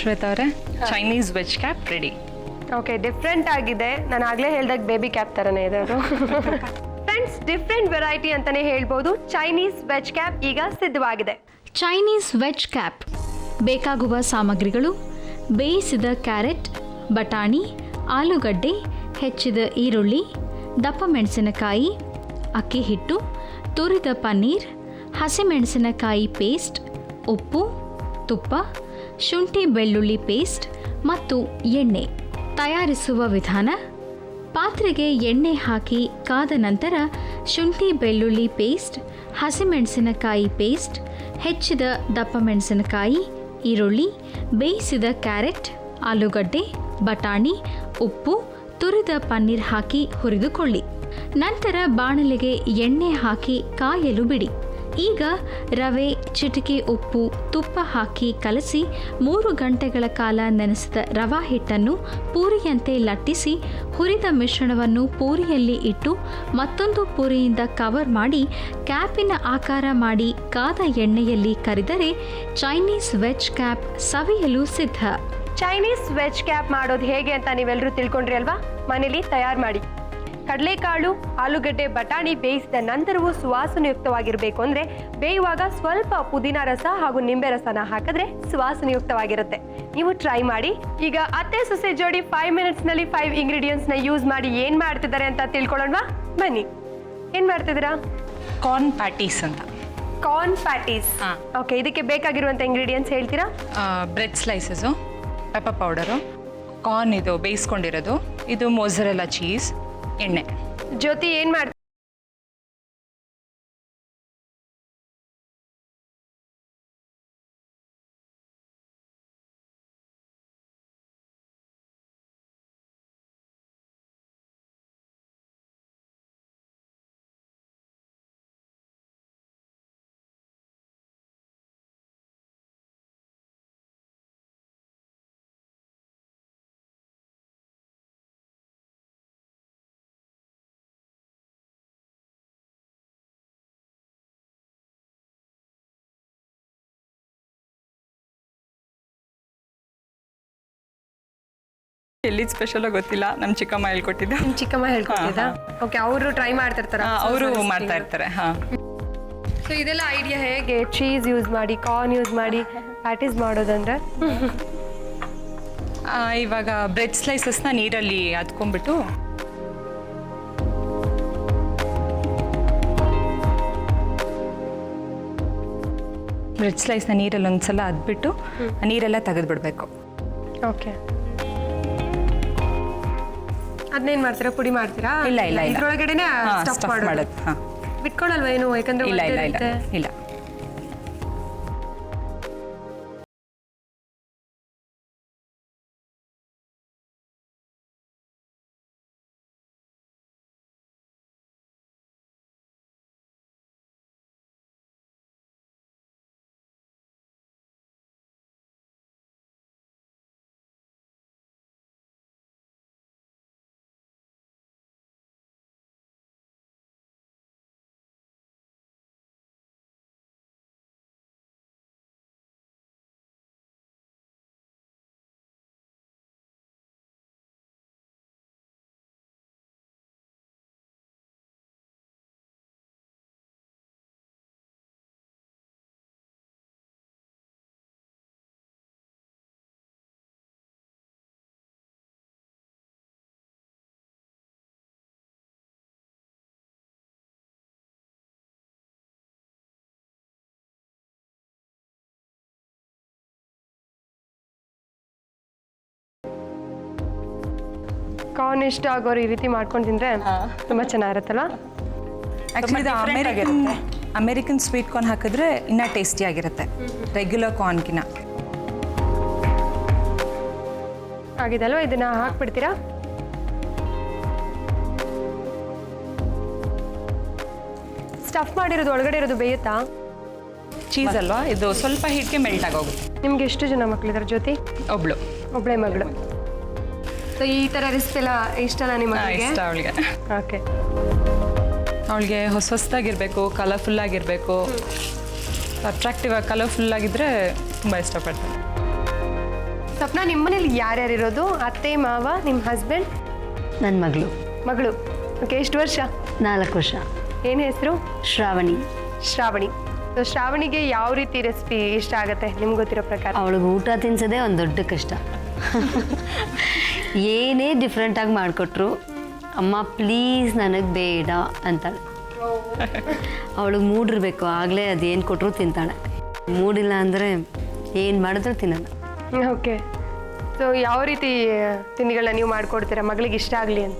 ಶ್ವೇತಾ ಅವರೇ, Chinese veg cap ready. Okay, different ಆಗಿದೆ. ನಾನು ಆಗಲೇ ಹೇಳ್ದಾಗ ಬೇಬಿ ಕ್ಯಾಪ್ ಥರನೇ ಇದೆ ಅದು. ಫ್ರೆಂಡ್ಸ್, ಡಿಫ್ರೆಂಟ್ ವೆರೈಟಿ ಅಂತಾನೆ ಹೇಳ್ಬೋದು. ಚೈನೀಸ್ ವೆಜ್ ಕ್ಯಾಪ್ ಈಗ ಸಿದ್ಧವಾಗಿದೆ. Chinese veg cap. ಬೇಕಾಗುವ ಸಾಮಗ್ರಿಗಳು: ಬೇಯಿಸಿದ ಕ್ಯಾರೆಟ್, ಬಟಾಣಿ, ಆಲೂಗಡ್ಡೆ, ಹೆಚ್ಚಿದ ಈರುಳ್ಳಿ, ದಪ್ಪ ಮೆಣಸಿನಕಾಯಿ, ಅಕ್ಕಿ ಹಿಟ್ಟು, ತುರಿದ ಪನ್ನೀರ್, ಹಸಿಮೆಣಸಿನಕಾಯಿ ಪೇಸ್ಟ್, ಉಪ್ಪು, ತುಪ್ಪ, ಶುಂಠಿ ಬೆಳ್ಳುಳ್ಳಿ ಪೇಸ್ಟ್ ಮತ್ತು ಎಣ್ಣೆ. ತಯಾರಿಸುವ ವಿಧಾನ: ಪಾತ್ರೆಗೆ ಎಣ್ಣೆ ಹಾಕಿ ಕಾದ ನಂತರ ಶುಂಠಿ ಬೆಳ್ಳುಳ್ಳಿ ಪೇಸ್ಟ್, ಹಸಿಮೆಣಸಿನಕಾಯಿ ಪೇಸ್ಟ್, ಹೆಚ್ಚಿದ ದಪ್ಪ ಮೆಣಸಿನಕಾಯಿ, ಈರುಳ್ಳಿ, ಬೇಯಿಸಿದ ಕ್ಯಾರೆಟ್, ಆಲೂಗಡ್ಡೆ, ಬಟಾಣಿ, ಉಪ್ಪು, ತುರಿದ ಪನ್ನೀರ್ ಹಾಕಿ ಹುರಿದುಕೊಳ್ಳಿ. ನಂತರ ಬಾಣಲೆಗೆ ಎಣ್ಣೆ ಹಾಕಿ ಕಾಯಲು ಬಿಡಿ. ಈಗ ರವೆ, ಚಿಟಿಕೆ ಉಪ್ಪು, ತುಪ್ಪ ಹಾಕಿ ಕಲಸಿ 3 ಗಂಟೆಗಳ ಕಾಲ ನೆನೆಸಿದ ರವಾ ಹಿಟ್ಟನ್ನು ಪೂರಿಯಂತೆ ಲಟ್ಟಿಸಿ ಹುರಿದ ಮಿಶ್ರಣವನ್ನು ಪೂರಿಯಲ್ಲಿ ಇಟ್ಟು ಮತ್ತೊಂದು ಪೂರಿಯಿಂದ ಕವರ್ ಮಾಡಿ ಕ್ಯಾಪಿನ ಆಕಾರ ಮಾಡಿ ಕಾದ ಎಣ್ಣೆಯಲ್ಲಿ ಕರಿದರೆ ಚೈನೀಸ್ ವೆಜ್ ಕ್ಯಾಪ್ ಸವಿಯಲು ಸಿದ್ಧ. ಚೈನೀಸ್ ವೆಜ್ ಕ್ಯಾಪ್ ಮಾಡೋದು ಹೇಗೆ ಅಂತ ನೀವೆಲ್ಲರೂ ತಿಳ್ಕೊಂಡ್ರಿ ಅಲ್ವಾ? ಮನೇಲಿ ತಯಾರು ಮಾಡಿ. ಕಡಲೆಕಾಳು, ಆಲೂಗಡ್ಡೆ, ಬಟಾಣಿ ಬೇಯಿಸಿದ ನಂತರವೂ ಸುವಾಸನೆಯುಕ್ತವಾಗಿರಬೇಕು ಅಂದರೆ ಬೇಯುವಾಗ ಸ್ವಲ್ಪ ಪುದೀನ ರಸ ಹಾಗೂ ನಿಂಬೆ ರಸನ ಹಾಕಿದ್ರೆ ಸುವಾಸನೆಯುಕ್ತವಾಗಿರುತ್ತೆ. ನೀವು ಟ್ರೈ ಮಾಡಿ. ಈಗ ಅತ್ತೆ ಸೊಸೆ ಜೋಡಿ 5 ಮಿನಿಟ್ಸ್ನಲ್ಲಿ 5 ಇಂಗ್ರೀಡಿಯೆಂಟ್ಸ್ನ ಯೂಸ್ ಮಾಡಿ ಏನು ಮಾಡ್ತಿದ್ದಾರೆ ಅಂತ ತಿಳ್ಕೊಳ್ಳೋಣವಾ? ಬನ್ನಿ. ಏನು ಮಾಡ್ತಿದ್ದೀರಾ? ಕಾರ್ನ್ ಪ್ಯಾಟೀಸ್ ಅಂತ. Corn patties. ಓಕೆ, ಇದಕ್ಕೆ ಬೇಕಾಗಿರುವಂಥ ಇಂಗ್ರೀಡಿಯೆಂಟ್ಸ್ ಹೇಳ್ತೀರಾ? Bread slices, pepper powder, corn ಇದು ಬೇಯಿಸ್ಕೊಂಡಿರೋದು, ಇದು ಮೊಸರೆಲ್ಲ ಚೀಸ್, ಎಣ್ಣೆ. ಜ್ಯೋತಿ ಏನು ಮಾಡ್ತೀರಾ? ಎಲ್ಲಿ ಸ್ಪೆಷಲ್ ಗೊತ್ತಿಲ್ಲ, ನಮ್ಮ ಚಿಕ್ಕಮ್ಮ ಹೇಳ್ಕೊಟ್ಟಿದ್ದ. ನಿಮ್ಮ ಚಿಕ್ಕಮ್ಮ ಹೇಳ್ಕೊಟ್ಟಿದ್ದಾ? ಓಕೆ, ಅವರು ಟ್ರೈ ಮಾಡ್ತಿರ್ತಾರ? ಅವರು ಮಾಡ್ತಾ ಇರ್ತಾರೆ. ಸೊ ಇದೆಲ್ಲ ಐಡಿಯಾ ಹೇಗೆ? ಚೀಸ್ ಯೂಸ್ ಮಾಡಿ, ಕಾರ್ನ್ ಯೂಸ್ ಮಾಡಿ ಪ್ಯಾಟೀಸ್ ಮಾಡೋದಂದ್ರೆ ಇವಾಗ ಬ್ರೆಡ್ ಸ್ಲೈಸಸ್ನ ನೀರಲ್ಲಿ ಅದ್ಕೊಂಡ್ಬಿಟ್ಟು ಬ್ರೆಡ್ ಸ್ಲೈಸ್ನ ನೀರಲ್ಲಿ ಒಂದ್ಸಲ ಅದ್ಬಿಟ್ಟು ನೀರೆಲ್ಲ ತೆಗೆದ್ಬಿಡ್ಬೇಕು. ಓಕೆ, ಅದನ್ನೇನು ಮಾಡ್ತೀರಾ? ಪುಡಿ ಮಾಡ್ತೀರಾ? ಇಲ್ಲ ಇಲ್ಲ, ಇದ್ರೊಳಗಡೆನೆ ಸ್ಟಫ್ ಮಾಡೋದು. ಬಿಟ್ಕೊಳ್ಳಲ್ವಾ ಏನು? ಯಾಕಂದ್ರೆ ಇಲ್ಲ ಇಲ್ಲ ಇಲ್ಲ ಇಲ್ಲ. ಕಾರ್ನ್ ಇಷ್ಟ ಆಗೋರು ಈ ರೀತಿ ಮಾಡ್ಕೊಂಡು ತಿಂದ್ರೆ ತುಂಬಾ ಚೆನ್ನಾಗಿರುತ್ತಲ್ಲ. ಅಮೆರಿಕನ್ ಸ್ವೀಟ್ ಕಾರ್ನ್ ಹಾಕಿದ್ರೆ ಇನ್ನೂ ಟೇಸ್ಟಿ ಆಗಿರುತ್ತೆ ರೆಗ್ಯುಲರ್ ಕಾರ್ನ್ಗಿನ. ಆಗಿದಲ್ವಾ? ಇದನ್ನ ಹಾಕ್ಬಿಡ್ತೀರಾ? ಸ್ಟಫ್ ಮಾಡಿರೋದು ಒಳಗಡೆ ಇರೋದು ಬೇಯುತ್ತಾ? ಚೀಸ್ ಅಲ್ವಾ, ಇದು ಸ್ವಲ್ಪ ಹಿಟ್ಟಿಗೆ ಮೆಲ್ಟ್ ಆಗೋಗುತ್ತೆ. ನಿಮ್ಗೆ ಎಷ್ಟು ಜನ ಮಕ್ಕಳಿದ್ದಾರೆ ಜ್ಯೋತಿ? ಒಬ್ಳೆ ಮಗಳು. ಸೊ ಈ ಥರ ರೆಸಿಪಿ ಎಲ್ಲ ಇಷ್ಟಲ್ಲ ನಿಮ್ಮ ಮಗಳಿಗೆ? ಇಷ್ಟ ಅವಳಿಗೆ. ಓಕೆ, ಅವಳಿಗೆ ಹೊಸದಾಗಿರಬೇಕು, ಕಲರ್ಫುಲ್ ಆಗಿರಬೇಕು, ಅಟ್ರಾಕ್ಟಿವ್ ಆಗಿ ಕಲರ್ಫುಲ್ ಆಗಿದ್ರೆ ತುಂಬ ಇಷ್ಟಪಡ್ತಾರೆ. ಸೊ ಸಪ್ನ, ನಿಮ್ಮ ಮನೇಲಿ ಯಾರ್ಯಾರು ಇರೋದು? ಅತ್ತೆ, ಮಾವ, ನಿಮ್ಮ ಹಸ್ಬೆಂಡ್, ನನ್ನ ಮಗಳು ಮಗಳು. ಓಕೆ, ಎಷ್ಟು ವರ್ಷ? 4 ವರ್ಷ. ಏನು ಹೆಸರು? ಶ್ರಾವಣಿ. ಶ್ರಾವಣಿ. ಸೊ ಶ್ರಾವಣಿಗೆ ಯಾವ ರೀತಿ ರೆಸಿಪಿ ಇಷ್ಟ ಆಗುತ್ತೆ ನಿಮ್ಗೆ ಗೊತ್ತಿರೋ ಪ್ರಕಾರ? ಅವಳಿಗೆ ಊಟ ತಿನ್ಸೋದೇ ಒಂದು ದೊಡ್ಡ ಕಷ್ಟ. ಏನೇ ಡಿಫ್ರೆಂಟಾಗಿ ಮಾಡಿಕೊಟ್ರು ಅಮ್ಮ ಪ್ಲೀಸ್ ನನಗೆ ಬೇಡ ಅಂತಾಳೆ. ಅವಳಿಗೆ ಮೂಡಿರ್ಬೇಕು, ಆಗಲೇ ಅದೇನು ಕೊಟ್ಟರು ತಿಂತಾಳೆ. ಮೂಡಿಲ್ಲ ಅಂದರೆ ಏನು ಮಾಡಿದ್ರು ತಿನ್ನಲ್ಲ. ಓಕೆ. ಸೊ ಯಾವ ರೀತಿ ತಿಂಡಿಗಳನ್ನ ನೀವು ಮಾಡಿಕೊಡ್ತೀರಾ ಮಗಳಿಗೆ ಇಷ್ಟ ಆಗಲಿ ಅಂತ?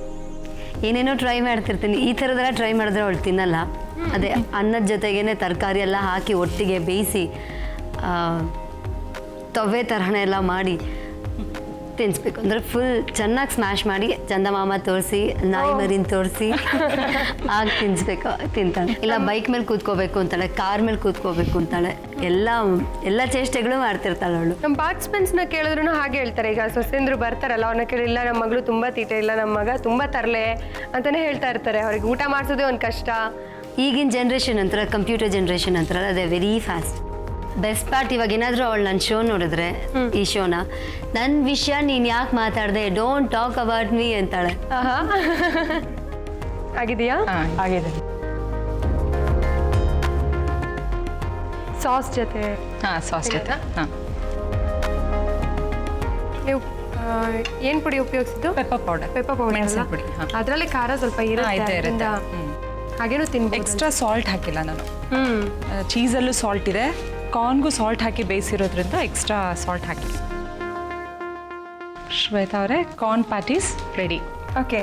ಏನೇನೋ ಟ್ರೈ ಮಾಡ್ತಿರ್ತೀನಿ. ಈ ಥರದೆಲ್ಲ ಟ್ರೈ ಮಾಡಿದ್ರೆ ಅವಳು ತಿನ್ನಲ್ಲ. ಅದೇ ಅನ್ನದ ಜೊತೆಗೇನೆ ತರಕಾರಿ ಎಲ್ಲ ಹಾಕಿ ಒಟ್ಟಿಗೆ ಬೇಯಿಸಿ ತವೆ ತರಹಣ ಎಲ್ಲ ಮಾಡಿ ತಿನ್ನಿಸ್ಬೇಕು. ಅಂದರೆ ಫುಲ್ ಚೆನ್ನಾಗಿ ಸ್ಮ್ಯಾಶ್ ಮಾಡಿ ಚಂದಮಾಮ ತೋರಿಸಿ, ನಾಯಿ ಮರಿನ ತೋರಿಸಿ ಆಗ ತಿನ್ನಿಸ್ಬೇಕು, ತಿಂತಾಳೆ. ಇಲ್ಲ ಬೈಕ್ ಮೇಲೆ ಕೂತ್ಕೋಬೇಕು ಅಂತಾಳೆ, ಕಾರ್ ಮೇಲೆ ಕೂತ್ಕೋಬೇಕು ಅಂತಾಳೆ. ಎಲ್ಲ ಚೇಷ್ಟೆಗಳು ಮಾಡ್ತಿರ್ತಾಳೆ ಅವಳು. ನಮ್ಮ ಪಾರ್ಟಿಸಿಪೆಂಟ್ಸ್ನ ಕೇಳಿದ್ರು ಹಾಗೆ ಹೇಳ್ತಾರೆ. ಈಗ ಸೊಸೆಂದ್ರು ಬರ್ತಾರಲ್ಲ, ಅವ್ರನ್ನ ಕೇಳಿಲ್ಲ ನಮ್ಮ ಮಗಳು ತುಂಬ ತೀಟೆ, ಇಲ್ಲ ನಮ್ಮ ಮಗ ತುಂಬ ತರಲೆ ಅಂತಲೇ ಹೇಳ್ತಾ ಇರ್ತಾರೆ. ಅವ್ರಿಗೆ ಊಟ ಮಾಡಿಸೋದೇ ಒಂದು ಕಷ್ಟ. ಈಗಿನ ಜನ್ರೇಷನ್ ಅಂತಾರೆ, ಕಂಪ್ಯೂಟರ್ ಜನ್ರೇಷನ್ ಅಂತಾರಲ್ಲ, ಅದೇ ವೆರಿ ಫಾಸ್ಟ್. ಬೆಸ್ಟ್ ಪಾರ್ಟ್, ಇವಾಗ ಏನಾದರೂ ಅವಳು ನನ್ನ ಶೋ ನೋಡಿದ್ರೆ, ಈ ಶೋನ, ನನ್ನ ವಿಷಯ ನೀನು ಯಾಕೆ ಮಾತಾಡಿದೆ, ಡೋಂಟ್ ಟಾಕ್ ಅಬೌಟ್ ಮೀ ಅಂತಾಳೆ. ಆಹಾ. ಆಗಿದೆಯಾ? ಆಗಿದೆ. ಸಾಸ್ ಜೊತೆ ಸಾಸ್ ಜೊತೆ. ಹಾಂ, ನೀವು ಏನು ಪುಡಿ ಉಪಯೋಗಿಸಿದ್ದು? Pepper powder. Pepper powder. ಮೆಣಸಿನ ಪುಡಿ. ಹಾಂ, ಅದರಲ್ಲಿ ಖಾರ ಸ್ವಲ್ಪ ಇರುತ್ತೆ. ಇರುತ್ತೆ. ಅದರಿಂದ ಹಾಗೇನೂ ತಿನ್ಬೋದು. ಎಕ್ಸ್ಟ್ರಾ ಸಾಲ್ಟ್ ಹಾಕಿಲ್ಲ ನಾನು. ಹ್ಮ್. ಚೀಸಲ್ಲೂ ಸಾಲ್ಟ್ ಇದೆ, ಕಾರ್ನ್ಗೂ ಸಾಲ್ಟ್ ಹಾಕಿ ಬೇಯಿಸಿರೋದ್ರಿಂದ ಎಕ್ಸ್ಟ್ರಾ ಸಾಲ್ಟ್ ಹಾಕಿ. ಶ್ವೇತಾ ಅವರೇ, corn patties ready. Okay.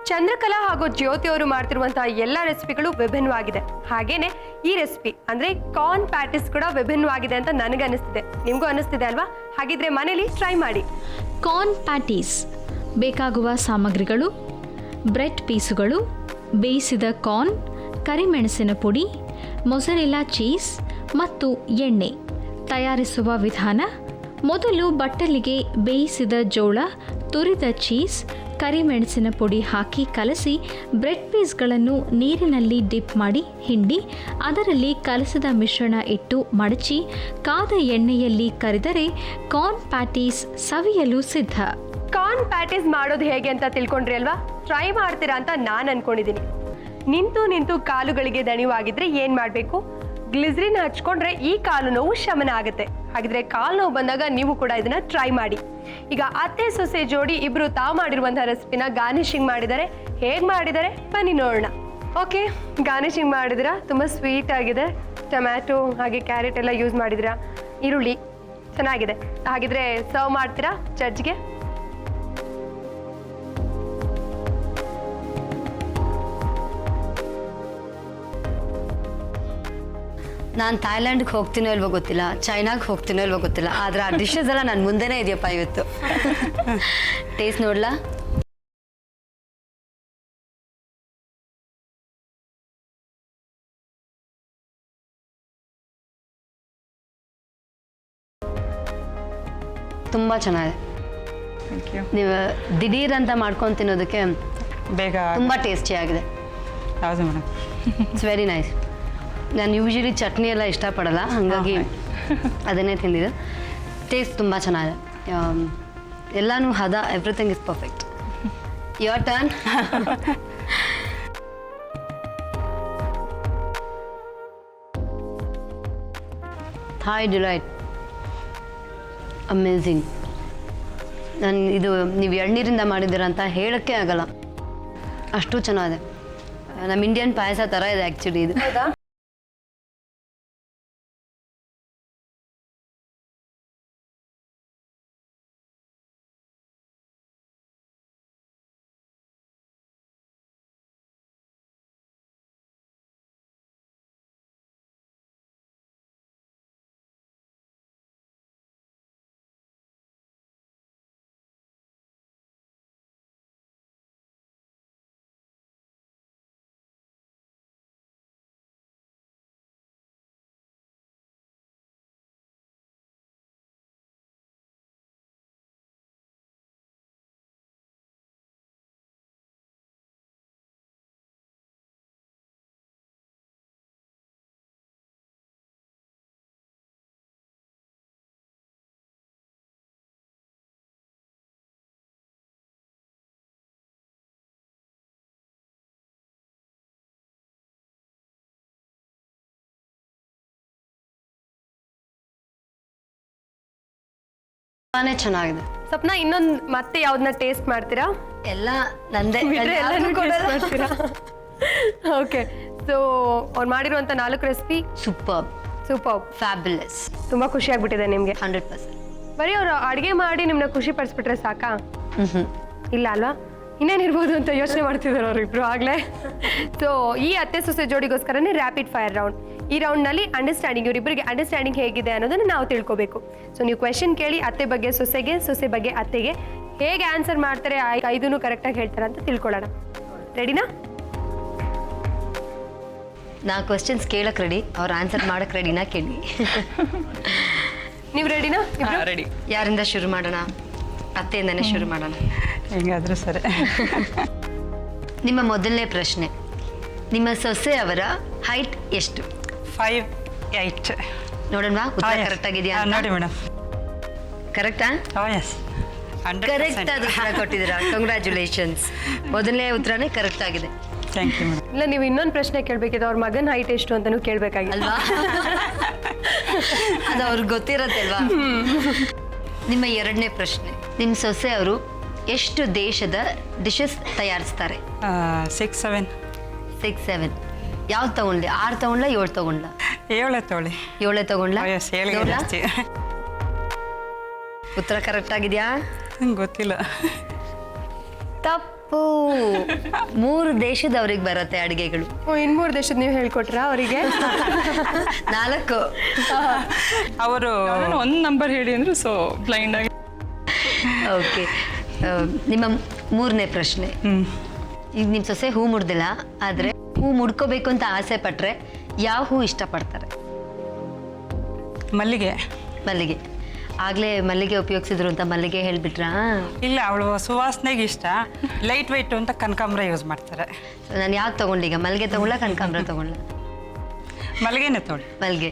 Chandrakala ಹಾಗೂ ಜ್ಯೋತಿ ಅವರು ಮಾಡ್ತಿರುವಂತಹ ಎಲ್ಲ ರೆಸಿಪಿಗಳು ವಿಭಿನ್ನವಾಗಿದೆ. ಹಾಗೇನೆ ಈ ರೆಸಿಪಿ ಅಂದ್ರೆ ಕಾರ್ನ್ ಪ್ಯಾಟಿಸ್ ಕೂಡ ವಿಭಿನ್ನವಾಗಿದೆ ಅಂತ ನನಗೆ ಅನಿಸ್ತಿದೆ. ನಿಮಗೂ ಅನಿಸ್ತಿದೆ ಅಲ್ವಾ? ಹಾಗಿದ್ರೆ ಮನೇಲಿ ಟ್ರೈ ಮಾಡಿ. ಕಾರ್ನ್ ಪ್ಯಾಟೀಸ್ ಬೇಕಾಗುವ ಸಾಮಗ್ರಿಗಳು: ಬ್ರೆಡ್ ಪೀಸುಗಳು, ಬೇಯಿಸಿದ ಕಾರ್ನ್, ಕರಿಮೆಣಸಿನ ಪುಡಿ, ಮೊಸರೆಲ್ಲಾ ಚೀಸ್ ಮತ್ತು ಎಣ್ಣೆ. ತಯಾರಿಸುವ ವಿಧಾನ: ಮೊದಲು ಬಟ್ಟಲಿಗೆ ಬೇಯಿಸಿದ ಜೋಳ, ತುರಿದ ಚೀಸ್, ಕರಿಮೆಣಸಿನ ಪುಡಿ ಹಾಕಿ ಕಲಸಿ ಬ್ರೆಡ್ ಪೀಸ್ಗಳನ್ನು ನೀರಿನಲ್ಲಿ ಡಿಪ್ ಮಾಡಿ ಹಿಂಡಿ ಅದರಲ್ಲಿ ಕಲಸಿದ ಮಿಶ್ರಣ ಇಟ್ಟು ಮಡಚಿ ಕಾದ ಎಣ್ಣೆಯಲ್ಲಿ ಕರಿದರೆ ಕಾರ್ನ್ ಪ್ಯಾಟೀಸ್ ಸವಿಯಲು ಸಿದ್ಧ. ಕಾರ್ನ್ ಪ್ಯಾಟೀಸ್ ಮಾಡೋದು ಹೇಗೆ ಅಂತ ತಿಳ್ಕೊಂಡ್ರಿ ಅಲ್ವಾ? ಟ್ರೈ ಮಾಡ್ತೀರಾ ಅಂತ ನಾನು ಅನ್ಕೊಂಡಿದ್ದೀನಿ. ನಿಂತು ಕಾಲುಗಳಿಗೆ ದಣಿವಾಗಿದ್ರೆ ಏನು ಮಾಡಬೇಕು? ಗ್ಲಿಸರಿನ್ ಹಚ್ಕೊಂಡ್ರೆ ಈ ಕಾಲು ನೋವು ಶಮನ ಆಗುತ್ತೆ. ಹಾಗಿದ್ರೆ ಕಾಲು ನೋವು ಬಂದಾಗ ನೀವು ಕೂಡ ಇದನ್ನ ಟ್ರೈ ಮಾಡಿ. ಈಗ ಅತ್ತೆ ಸೊಸೆ ಜೋಡಿ ಇಬ್ರು ತಾವು ಮಾಡಿರುವಂತಹ ರೆಸಿಪಿನ ಗಾರ್ನಿಶಿಂಗ್ ಮಾಡಿದ್ದಾರೆ. ಹೇಗೆ ಮಾಡಿದ್ದಾರೆ ಬನ್ನಿ ನೋಡೋಣ. ಓಕೆ, ಗಾರ್ನಿಶಿಂಗ್ ಮಾಡಿದಿರಾ, ತುಂಬ ಸ್ವೀಟ್ ಆಗಿದೆ. ಟೊಮ್ಯಾಟೊ ಹಾಗೆ ಕ್ಯಾರೆಟ್ ಎಲ್ಲ ಯೂಸ್ ಮಾಡಿದಿರಾ, ಈರುಳ್ಳಿ ಚೆನ್ನಾಗಿದೆ. ಹಾಗಿದ್ರೆ ಸರ್ವ್ ಮಾಡ್ತೀರಾ ಜಡ್ಜ್ಗೆ? ನಾನು ಥಾಯ್ಲ್ಯಾಂಡ್ಗೆ ಹೋಗ್ತೀನೋ ಇಲ್ವೋ ಗೊತ್ತಿಲ್ಲ, ಚೈನಾಗೆ ಹೋಗ್ತೀನೋ ಇಲ್ವೋ ಗೊತ್ತಿಲ್ಲ, ಆದರೆ ಆ ಡಿಶಸ್ ಎಲ್ಲ ನನ್ನ ಮುಂದೆನೇ ಇದೆಯಪ್ಪ ಇವತ್ತು. ಟೇಸ್ಟ್ ನೋಡ್ಲಾ? ತುಂಬ ಚೆನ್ನಾಗಿದೆ. Thank you. ನೀವು ದಿಢೀರ್ ಅಂತ ಮಾಡ್ಕೊಂಡು ತಿನ್ನೋದಕ್ಕೆ ಬೇಗ ತುಂಬ ಟೇಸ್ಟಿಯಾಗಿದೆ. ಹೌದು ಮೇಡಮ್. It's very nice. ನಾನು ಯೂಶ್ವಲಿ ಚಟ್ನಿ ಎಲ್ಲ ಇಷ್ಟಪಡಲ್ಲ, ಹಾಗಾಗಿ ಅದನ್ನೇ ತಿಂದಿದ್ದು. ಟೇಸ್ಟ್ ತುಂಬ ಚೆನ್ನಾಗಿದೆ. ಎಲ್ಲನೂ ಹದ, everything is perfect. Your turn. Thai delight amazing. ಇದು ನೀವು ಎಳ್ನೀರಿಂದ ಮಾಡಿದ್ದೀರ ಅಂತ ಹೇಳೋಕ್ಕೆ ಆಗಲ್ಲ, ಅಷ್ಟು ಚೆನ್ನಾಗಿದೆ. ನಮ್ಮ ಇಂಡಿಯನ್ ಪಾಯಸ ಥರ ಇದೆ ಆ್ಯಕ್ಚುಲಿ ಇದು. ತುಂಬಾನೇ ಚೆನ್ನಾಗಿದೆ. ಸ್ವಪ್ನ ಇನ್ನೊಂದು ಮತ್ತೆ ಯಾವ್ದನ್ನ ಟೇಸ್ಟ್ ಮಾಡ್ತೀರಾ? ಎಲ್ಲ ನಂದೇ. ಓಕೆ, ಸೊ ಅವ್ರು ಮಾಡಿರುವಂತ 4 ರೆಸಿಪಿ ಸೂಪರ್, ಸೂಪರ್, ಫ್ಯಾಬ್ಯುಲಸ್, ತುಂಬಾ ಖುಷಿ ಆಗ್ಬಿಟ್ಟಿದೆ ನಿಮ್ಗೆ. 100%. ಬರೀ ಅವ್ರು ಅಡುಗೆ ಮಾಡಿ ನಿಮ್ನ ಖುಷಿ ಪಡಿಸ್ಬಿಟ್ರೆ ಸಾಕಾ? ಹ್ಮ್. ಇಲ್ಲ ಅಲ್ವಾ? ಇನ್ನೇನಿರ್ಬೋದು ಅಂತ ಯೋಚನೆ ಮಾಡ್ತಿದ್ದಾರೆ ಅವ್ರಿಬ್ರು ಆಗ್ಲೇ. ಸೊ ಈ ಅತ್ತೆ ಸೊಸೆ ಜೋಡಿಗೋಸ್ಕರನೇ ರ್ಯಾಪಿಡ್ ಫೈರ್ ರೌಂಡ್. ಈ ರೌಂಡ್ನಲ್ಲಿ ಅಂಡರ್ಸ್ಟ್ಯಾಂಡಿಂಗ್, ಇವರಿಬ್ಬರಿಗೆ ಅಂಡರ್ಸ್ಟ್ಯಾಂಡಿಂಗ್ ಹೇಗಿದೆ ಅನ್ನೋದನ್ನು ನಾವು ತಿಳ್ಕೊಬೇಕು. ಸೊ ನೀವು ಕ್ವೆಶನ್ ಕೇಳಿ ಅತ್ತೆ ಬಗ್ಗೆ ಸೊಸೆಗೆ, ಸೊಸೆ ಬಗ್ಗೆ ಅತ್ತೆಗೆ ಹೇಗೆ ಆನ್ಸರ್ ಮಾಡ್ತಾರೆ, 5 ಕರೆಕ್ಟಾಗಿ ಹೇಳ್ತಾರೆ ಅಂತ ತಿಳ್ಕೊಳ್ಳೋಣ. ರೆಡಿನಾ? ನಾ ಕ್ವಶನ್ಸ್ ಕೇಳಕ್ ರೆಡಿ, ಅವ್ರ ಆನ್ಸರ್ ಮಾಡಕ್ ರೆಡಿನಾ ಕೇಳಿ. ನೀವು ರೆಡಿನಾ? ರೆಡಿ. ಯಾರಿಂದ ಶುರು ಮಾಡೋಣ? ಅತ್ತೆಯಿಂದನೇ ಶುರು ಮಾಡೋಣ. ಹೆಂಗಾದ್ರೂ ಸರಿ. ನಿಮ್ಮ ಮೊದಲನೇ ಪ್ರಶ್ನೆ, ನಿಮ್ಮ ಸೊಸೆ ಅವರ ಹೈಟ್ ಎಷ್ಟು? 5'8". ನೋಡೋಣ ಉತ್ತರ ಕರೆಕ್ಟ್ ಆಗಿದೆಯಾ? ನೋಡಿ ಮೇಡಮ್. ಕರೆಕ್ಟಾ? ಎಸ್, ಕರೆಕ್ಟ್ ಆದ ಉತ್ತರ ಕೊಟ್ಟಿದ್ದೀರಾ. ಕಂಗ್ರ್ಯಾಚುಲೇಷನ್ಸ್. ಮೊದಲನೇ ಉತ್ತರನೇ ಕರೆಕ್ಟ್ ಆಗಿದೆ. Thank you madam. ಇಲ್ಲ, ನೀವು ಇನ್ನೊಂದು ಪ್ರಶ್ನೆ ಕೇಳಬೇಕಿತ್ತು, ಅವ್ರ ಮಗನ ಹೈಟ್ ಎಷ್ಟು ಅಂತಲೂ ಕೇಳಬೇಕಾಗಿಲ್ಲ ಅಲ್ವಾ? ಅದು ಅವ್ರಿಗೆ ಗೊತ್ತಿರತ್ತಲ್ವಾ? ನಿಮ್ಮ ಎರಡನೇ ಪ್ರಶ್ನೆ, ನಿಮ್ಮ ಸೊಸೆ ಅವರು ಎಷ್ಟು ದೇಶದ ಡಿಶಸ್ ತಯಾರಿಸ್ತಾರೆ? 6-7. 6-7. ಯಾವ್ದು ತಗೊಂಡ್ಲಿ? 6 ತಗೊಂಡ್ಲ, 7 ತಗೊಂಡ್ಲ? 7 ತೊಗೊಳ್ಳಿ. 7 ತಗೊಂಡ್ಲ? ಎಸ್, 7 ಜಾಸ್ತಿ. ಉತ್ತರ ಕರೆಕ್ಟ್ ಆಗಿದೆಯಾ? ಗೊತ್ತಿಲ್ಲ. ತಪ್ಪು. 3 ದೇಶದವ್ರಿಗೆ ಬರುತ್ತೆ ಅಡುಗೆಗಳು. ಇನ್ನು 3 ದೇಶದ ನೀವು ಹೇಳ್ಕೊಟ್ರಾ ಅವರಿಗೆ? 4. ಅವರು ಒಂದು ನಂಬರ್ ಹೇಳಿ ಅಂದ್ರೆ ಸೊ ಬ್ಲೈಂಡ್ ಆಗಿ. ಓಕೆ, ನಿಮ್ಮ ಮೂರನೇ ಪ್ರಶ್ನೆ, ಈಗ ನಿಮ್ಮ ಸೊಸೆ ಹೂ ಮುಡ್ದಿಲ್ಲ, ಆದರೆ ಹೂ ಮುಡ್ಕೋಬೇಕು ಅಂತ ಆಸೆ ಪಟ್ರೆ ಯಾವ ಹೂ ಇಷ್ಟಪಡ್ತಾರೆ? ಮಲ್ಲಿಗೆ. ಮಲ್ಲಿಗೆ. ಆಗ್ಲೇ ಮಲ್ಲಿಗೆ ಉಪಯೋಗಿಸಿದ್ರು ಅಂತ ಮಲ್ಲಿಗೆ ಹೇಳ್ಬಿಟ್ರಾ? ಇಲ್ಲ, ಅವಳು ಸುವಾಸನೆಗೆ ಇಷ್ಟ. ಲೈಟ್ ವೆಯ್ಟ್ ಅಂತ ಕನಕಾಂಬರ ಯೂಸ್ ಮಾಡ್ತಾರೆ. ನಾನು ಯಾವ್ದು ತಗೊಂಡು ಈಗ ಮಲ್ಲಿಗೆ ತಗೊಳ್ಳ, ಕನಕಾಂಬರ ತಗೊಳ್ಳ? ಮಲ್ಲಿಗೆನೇ ತೊಗೊಳ್ಳಿ. ಮಲ್ಲಿಗೆ.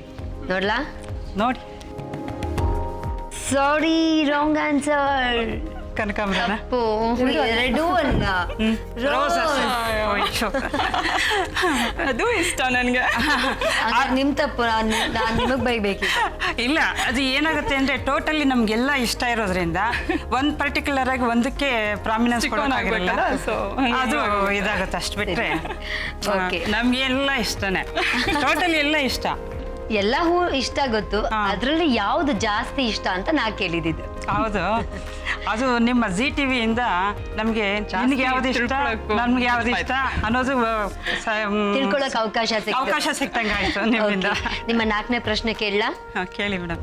ನೋಡ್ಲಾ? ನೋಡಿ. ಸಾರಿ, ರಾಂಗ್ ಆನ್ಸರ್. ಕನಕಾಂಬರನ? ತಪ್ಪು. 2 ಅಲ್ಲ, ಅದು ಇಷ್ಟ ನನಗೆ. ನಿಮ್ ತಪ್ಪು. ನಾನು ನಿಮಗ್ ಬೈಬೇಕೀಗ. ಇಲ್ಲ, ಅದು ಏನಾಗುತ್ತೆ ಅಂದ್ರೆ ಟೋಟಲಿ ನಮ್ಗೆಲ್ಲ ಇಷ್ಟ ಇರೋದ್ರಿಂದ ಒಂದು ಪರ್ಟಿಕ್ಯುಲರ್ ಆಗಿ ಒಂದಕ್ಕೆ ಪ್ರಾಮಿನೆನ್ಸ್ ಕೊಡೋಕ್ಕಾಗಿರಲ್ಲ. ಸೊ ಅದು ಇದಾಗುತ್ತೆ, ಅಷ್ಟು ಬಿಟ್ರೆ Okay. ನಮ್ಗೆ ಎಲ್ಲ ಇಷ್ಟನೇ. ಟೋಟಲಿ ಎಲ್ಲ ಇಷ್ಟ. ಎಲ್ಲ ಹೂ ಇಷ್ಟ ಗೊತ್ತು, ಅದ್ರಲ್ಲಿ ಯಾವ್ದು ಜಾಸ್ತಿ ಇಷ್ಟ ಅಂತ ನಾ ಕೇಳಿದ್ದು. ಹೌದು, ಅದು ನಿಮ್ಮ ಜಿ ಟಿವಿಯಿಂದ ನಮ್ಗೆ ನಿಮ್ಗೆ ಯಾವ್ದು ಇಷ್ಟ, ನಮ್ಗೆ ಯಾವ್ದು ಇಷ್ಟ ಅನ್ನೋದು ತಿಳ್ಕೊಳಕ್ ಅವಕಾಶ ಸಿಕ್ತಂಗೆ ಆಯ್ತು ನಿಮ್ಮಿಂದ. ನಿಮ್ಮ 4ನೇ ಪ್ರಶ್ನೆ ಕೇಳಲಾ? ಕೇಳಿ ಮೇಡಮ್.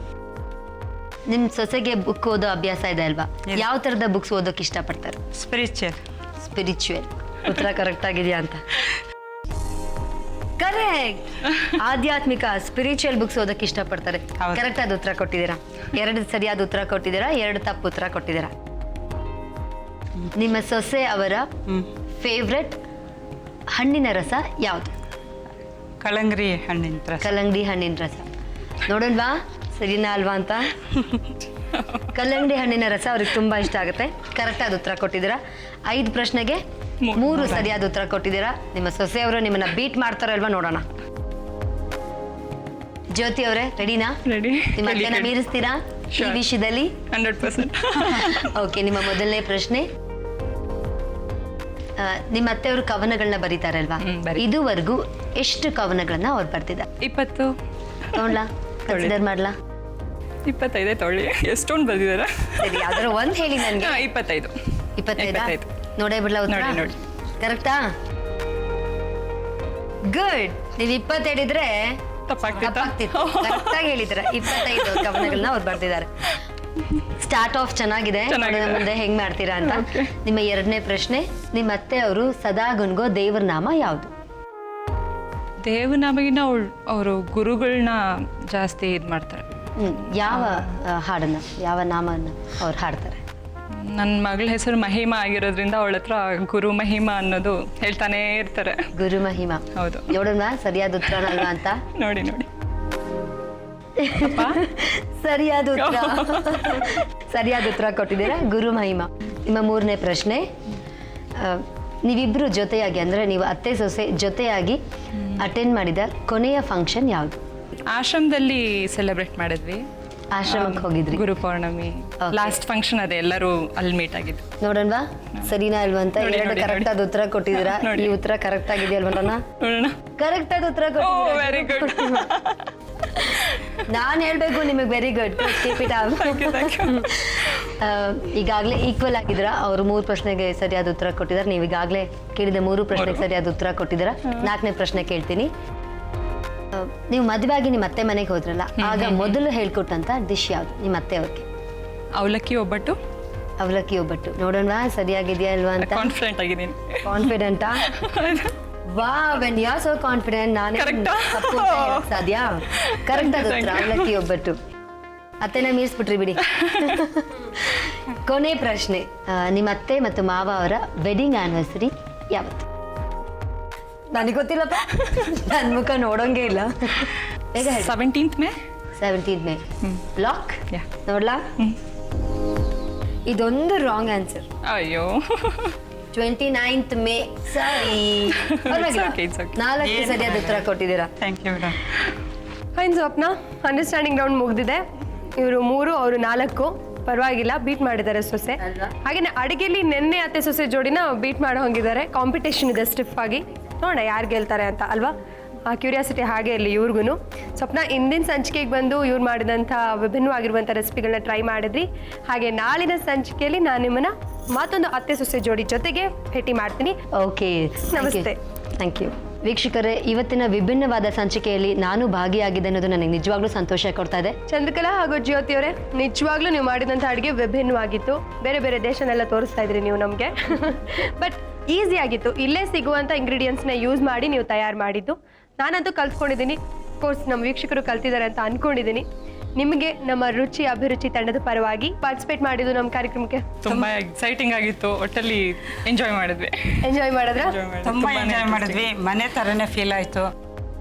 ನಿಮ್ ಸೊಸೆಗೆ ಬುಕ್ ಓದೋ ಅಭ್ಯಾಸ ಇದೆ ಅಲ್ವಾ? ಯಾವ ತರದ ಬುಕ್ಸ್ ಓದೋಕೆ ಇಷ್ಟಪಡ್ತಾರೆ? ಸ್ಪಿರಿಚುವಲ್. ಉತ್ತರ ಕರೆಕ್ಟ್ ಆಗಿದೆಯಾ ಅಂತ? ಕರೆಕ್ಟ್. ಆಧ್ಯಾತ್ಮಿಕ, ಸ್ಪಿರಿಚುವಲ್ ಬುಕ್ಸ್ ಓದಕ್ಕೆ ಇಷ್ಟಪಡ್ತಾರೆ. ಕರೆಕ್ಟ್ ಆದ ಉತ್ತರ ಕೊಟ್ಟಿದ್ದೀರಾ. 2 ಸರಿಯಾದ ಉತ್ತರ ಕೊಟ್ಟಿದ್ದೀರಾ, 2 ತಪ್ಪು ಉತ್ತರ ಕೊಟ್ಟಿದ್ದೀರಾ. ನಿಮ್ಮ ಸೊಸೆ ಅವರ ಫೇವ್ರೆಟ್ ಹಣ್ಣಿನ ರಸ ಯಾವುದು? ಕಲ್ಲಂಗಡಿ ಹಣ್ಣಿನ ರಸ. ಕಲ್ಲಂಗಡಿ ಹಣ್ಣಿನ ರಸ. ನೋಡೋಣವಾ ಸರಿನಾ ಅಲ್ವಾ ಅಂತ? ಕಲ್ಲಂಗಡಿ ಹಣ್ಣಿನ ರಸ ಅವ್ರಿಗೆ ತುಂಬಾ ಇಷ್ಟ ಆಗುತ್ತೆ. ಕರೆಕ್ಟ್ ಆದ ಉತ್ತರ ಕೊಟ್ಟಿದ್ದೀರಾ. 5 ಪ್ರಶ್ನೆಗೆ 3 ಸರಿಯಾದ ಉತ್ತರ ಕೊಟ್ಟಿದ್ದೀರಾ. ನಿಮ್ಮ ಸೊಸೆಯವರು ನಿಮ್ಮನ್ನ ಬೀಟ್ ಮಾಡ್ತಾರಲ್ವಾ? ನೋಡೋಣ. ಜ್ಯೋತಿ ಅವರೇ, ರೆಡಿನಾ? ರೆಡಿ. ನಿಮ್ಮ ಅತ್ತೆನ ಮೀರಿಸ್ತೀರಾ ಈ ವಿಷಯದಲ್ಲಿ? 100%. ಓಕೆ, ನಿಮ್ಮ ಮೊದಲನೇ ಪ್ರಶ್ನೆ, ನಿಮ್ಮ ಅತ್ತೆಯವರು ಕವನಗಳನ್ನ ಬರೀತಾರಲ್ವಾ? ಇದುವರೆಗೂ ಎಷ್ಟು ಕವನಗಳನ್ನ ಅವ್ರು ಬರ್ತಿದ್ದಾರೆ? 20. ನೋಡ್ಲಾ, ಕನ್ಸಿಡರ್ ಮಾಡ್ಲಾ? 25 ತೊಗೊಳ್ಳಿ. ಎಷ್ಟೊಂದು ಬರ್ದಿದಾರ? ಸರಿ, ಯಾವ್ದಾರ ಒಂದು ಹೇಳಿ ನನಗೆ. 25. 25. ನೋಡೇ ಬಿಡ್ಲಾ ಉತ್ತರ? ನೋಡಿ. ಕರೆಕ್ಟಾ? ಗುಡ್. ನೀವು 20 ಹೇಳಿದ್ರೆ ತಪ್ಪಾಗ್ತಿತ್ತು. ಕರೆಕ್ಟಾಗಿ ಹೇಳಿದ್ರೆ 25 ಕವನಗಳನ್ನ ಅವ್ರು ಬರ್ತಿದ್ದಾರೆ. ಸ್ಟಾರ್ಟ್ ಆಫ್ ಚೆನ್ನಾಗಿದೆ. ಮುಂದೆ ಹೆಂಗ್ ಮಾಡ್ತೀರಾ ಅಂತ. ನಿಮ್ಮ 2ನೇ ಪ್ರಶ್ನೆ, ನಿಮ್ಮ ಅತ್ತೆ ಅವರು ಸದಾ ಗುನ್ಗೋ ದೇವ್ರ ನಾಮ ಯಾವುದು? ದೇವನಾಮಗಿನ ಅವರು ಗುರುಗಳನ್ನ ಜಾಸ್ತಿ ಇದು ಮಾಡ್ತಾರೆ. ಯಾವ ಹಾಡನ್ನ, ಯಾವ ನಾಮನ್ನ ಅವ್ರು ಹಾಡ್ತಾರೆ? ನನ್ನ ಮಗಳ ಹೆಸರು ಮಹಿಮಾ ಆಗಿರೋದ್ರಿಂದ ಅವಳ ಹತ್ರ ಗುರು ಮಹಿಮಾ ಅನ್ನೋದು ಹೇಳ್ತಾನೆ ಇರ್ತಾರೆ. ಗುರು ಮಹಿಮಾ. ಹೌದು. ನೋಡೋಣ ಸರಿಯಾದ ಉತ್ತರ ಅಲ್ವಾ ಅಂತ? ನೋಡಿ. ಸರಿಯಾದ ಉತ್ತರ ಕೊಟ್ಟಿದ್ದೀರಾ, ಗುರು ಮಹಿಮಾ. ನಿಮ್ಮ 3ನೇ ಪ್ರಶ್ನೆ, ನೀವಿಬ್ರು ಜೊತೆಯಾಗಿ, ಅಂದ್ರೆ ನೀವು ಅತ್ತೆ ಸೊಸೆ ಜೊತೆಯಾಗಿ ಅಟೆಂಡ್ ಮಾಡಿದ ಕೊನೆಯ ಫಂಕ್ಷನ್ ಯಾವುದು? ಆಶ್ರಮದಲ್ಲಿ ಸೆಲೆಬ್ರೇಟ್ ಮಾಡಿದ್ವಿ. ಆಶ್ರಮಕ್ಕೆ ಹೋಗಿದ್ರಿ. ಗುರು ಪೌರ್ಣಮಿ Okay. ಲಾಸ್ಟ್ ಫಂಕ್ಷನ್ ಅದೇ ಎಲ್ಲರೂ ಅಲ್ಲಿ ಮೀಟ್ ಆಗಿದ್ದು. ನೋಡೋಣವಾ ಸರಿನಾ ಇಲ್ವಾ ಅಂತ. ನೋಡಿ, ಎರಡು ನೋಡಿ, ಕರೆಕ್ಟ್ ಆದ ಉತ್ತರ ಕೊಟ್ಟಿದ್ದೀರಾ. ನೋಡಿ. ಈ ಉತ್ತರ ಕರೆಕ್ಟ್ ಆಗಿದೆಯಲ್ವಾ ನೋಡೋಣ. ಕರೆಕ್ಟ್ ಆದ ಉತ್ತರ ಓ ಕೊಟ್ಟಿದ್ದೀರಾ. Very good. ನಾನು ಹೇಳ್ಬೇಕು ನಿಮಗೆ very good. Keep it up. ಈಗಾಗಲೇ ಈಕ್ವಲ್ ಆಗಿದ್ದೀರಾ. ಅವರು 3 ಪ್ರಶ್ನೆಗೆ ಸರಿಯಾದ ಉತ್ತರ ಕೊಟ್ಟಿದ್ದಾರೆ. ನೀವು ಈಗಾಗಲೇ ಕೇಳಿದ 3 ಪ್ರಶ್ನೆಗೆ ಸರಿಯಾದ ಉತ್ತರ ಕೊಟ್ಟಿದ್ದೀರಾ. 4ನೇ ಪ್ರಶ್ನೆ ಕೇಳ್ತೀನಿ. ನೀವು ಮದುವೆ ಆಗಿ ನಿಮ್ಮ ಅತ್ತೆ ಮನೆಗೆ ಹೋದ್ರಲ್ಲ, ಆಗ ಮೊದಲು ಹೇಳ್ಕೊಟ್ಟಂತ ಡಿಶ್ ಯಾವುದು ನಿಮ್ಮ ಅತ್ತೆ ಅವ್ರಿಗೆ? ಅವಲಕ್ಕಿ ಒಬ್ಬಟ್ಟು. ಅವಲಕ್ಕಿ ಒಬ್ಬಟ್ಟು. ನೋಡೋಣವಾ ಸರಿಯಾಗಿದೆಯಾ ಇಲ್ವಾ ಅಂತ. ಕಾನ್ಫಿಡೆಂಟ್ ಆಗಿದ್ದೀನಿ. ಕಾನ್ಫಿಡೆಂಟಾ? ವಾ when you are so confident. ನಾನೇ Correct ಆ? ತಪ್ಪು ಅಂತ ಹೇಳಕ್ ಸಾಧ್ಯ? ಕರೆಕ್ಟ್ ಆದ ಉತ್ತರ ಅವಲಕ್ಕಿ ಒಬ್ಬಟ್ಟು. ಅತ್ತೆನ ಮೀರಿಸ್ಬಿಟ್ರಿ ಬಿಡಿ. ಕೊನೆ ಪ್ರಶ್ನೆ, ನಿಮ್ಮ ಅತ್ತೆ ಮತ್ತು ಮಾವ ಅವರ ವೆಡ್ಡಿಂಗ್ ಆನಿವರ್ಸರಿ ಯಾವತ್ತು? ನನಗೆ ಗೊತ್ತಿಲ್ಲಪ್ಪ, ನನ್ನ ಮುಖ ನೋಡೋಂಗೆ ಇಲ್ಲ. ಬೇಗ ಹೇಳಿ. 17th May. 17th May. Lock Yeah. ನೋಡ್ಲಾ? ಇದೊಂದು ರಾಂಗ್ ಆನ್ಸರ್. ಅಯ್ಯೋ. 29th ಮೇ. ಸರಿ, okay, it's okay. 4 ಸರಿಯಾದ ಉತ್ತರ ಕೊಟ್ಟಿದ್ದೀರಾ. Thank you madam. Fine Swapna, understanding round ಮುಗ್ದಿದೆ. ಇವರು 3 ಅವರು 4 ಪರವಾಗಿಲ್ಲ, ಬೀಟ್ ಮಾಡಿದ್ದಾರೆ ಸೊಸೆ. ಅಲ್ವಾ? ಹಾಗೇನೆ ಅಡುಗೆಲಿ ನೆನ್ನೆ ಅತ್ತೆ ಸೊಸೆ ಜೋಡಿನ ಬೀಟ್ ಮಾಡೋ ಹಂಗಿದ್ದಾರೆ. ಕಾಂಪಿಟೇಷನ್ ಇದೆ ಸ್ಟಿಫ್ ಆಗಿ. ನೋಡೋಣ ಯಾರು ಗೆಲ್ತಾರೆ ಅಂತ ಅಲ್ವಾ. ಆ ಕ್ಯೂರಿಯಾಸಿಟಿ ಹಾಗೆ ಇರಲಿ ಇವ್ರಿಗೂ. ಸ್ವಪ್ನ, ಇಂದಿನ ಸಂಚಿಕೆಗೆ ಬಂದು ಇವ್ರು ಮಾಡಿದಂಥ ವಿಭಿನ್ನವಾಗಿರುವಂಥ ರೆಸಿಪಿಗಳನ್ನ ಟ್ರೈ ಮಾಡಿದ್ರಿ. ಹಾಗೆ ನಾಳಿನ ಸಂಚಿಕೆಯಲ್ಲಿ ನಾನು ನಿಮ್ಮನ್ನ ಮತ್ತೊಂದು ಅತ್ತೆ ಸೊಸೆ ಜೋಡಿ ಜೊತೆಗೆ ಭೇಟಿ ಮಾಡ್ತೀನಿ. ಓಕೆ, ನಮಸ್ತೆ. Thank you. ವೀಕ್ಷಕರೇ, ಇವತ್ತಿನ ವಿಭಿನ್ನವಾದ ಸಂಚಿಕೆಯಲ್ಲಿ ನಾನು ಭಾಗಿಯಾಗಿದ್ದೆ ಅನ್ನೋದು ನನಗೆ ನಿಜವಾಗ್ಲೂ ಸಂತೋಷ ಕೊಡ್ತಾ ಇದೆ. ಚಂದ್ರಕಲಾ ಹಾಗೂ ಜ್ಯೋತಿಯವರೇ, ನಿಜವಾಗ್ಲೂ ನೀವು ಮಾಡಿದಂಥ ಅಡುಗೆ ವಿಭಿನ್ನವಾಗಿತ್ತು. ಬೇರೆ ಬೇರೆ ದೇಶನೆಲ್ಲ ತೋರಿಸ್ತಾ ಇದ್ರಿ ನೀವು ನಮಗೆ. ಬಟ್ ಈಸಿ ಆಗಿತ್ತು. ಇಲ್ಲೇ ಸಿಗುವಂಥ ಇಂಗ್ರೀಡಿಯೆಂಟ್ಸ್ನ ಯೂಸ್ ಮಾಡಿ ನೀವು ತಯಾರು ಮಾಡಿದ್ದು. ನಾನಂತೂ ಕಲ್ತ್ಕೊಂಡಿದ್ದೀನಿ. ಕೋರ್ಸ್ ನಮ್ಮ ವೀಕ್ಷಕರು ಕಲ್ತಿದ್ದಾರೆ ಅಂತ ಅಂದ್ಕೊಂಡಿದ್ದೀನಿ. ನಿಮಗೆ ನಮ್ಮ ರುಚಿ ಅಭಿರುಚಿ ತಂಡದ ಪರವಾಗಿ ಪಾರ್ಟಿಸಿಪೇಟ್ ಮಾಡಿದ್ದು ನಮ್ಮ ಕಾರ್ಯಕ್ರಮಕ್ಕೆ ತುಂಬಾ ಎಕ್ಸೈಟಿಂಗ್ ಆಗಿತ್ತು. ಒಟ್ಟಲ್ಲಿ ಎಂಜಾಯ್ ಮಾಡಿದ್ವಿ. ಎಂಜಾಯ್ ಮಾಡಿದ್ರ? ತುಂಬ ಎಂಜಾಯ್ ಮಾಡಿದ್ವಿ. ಮನೆ ಥರನೇ ಫೀಲ್ ಆಯಿತು.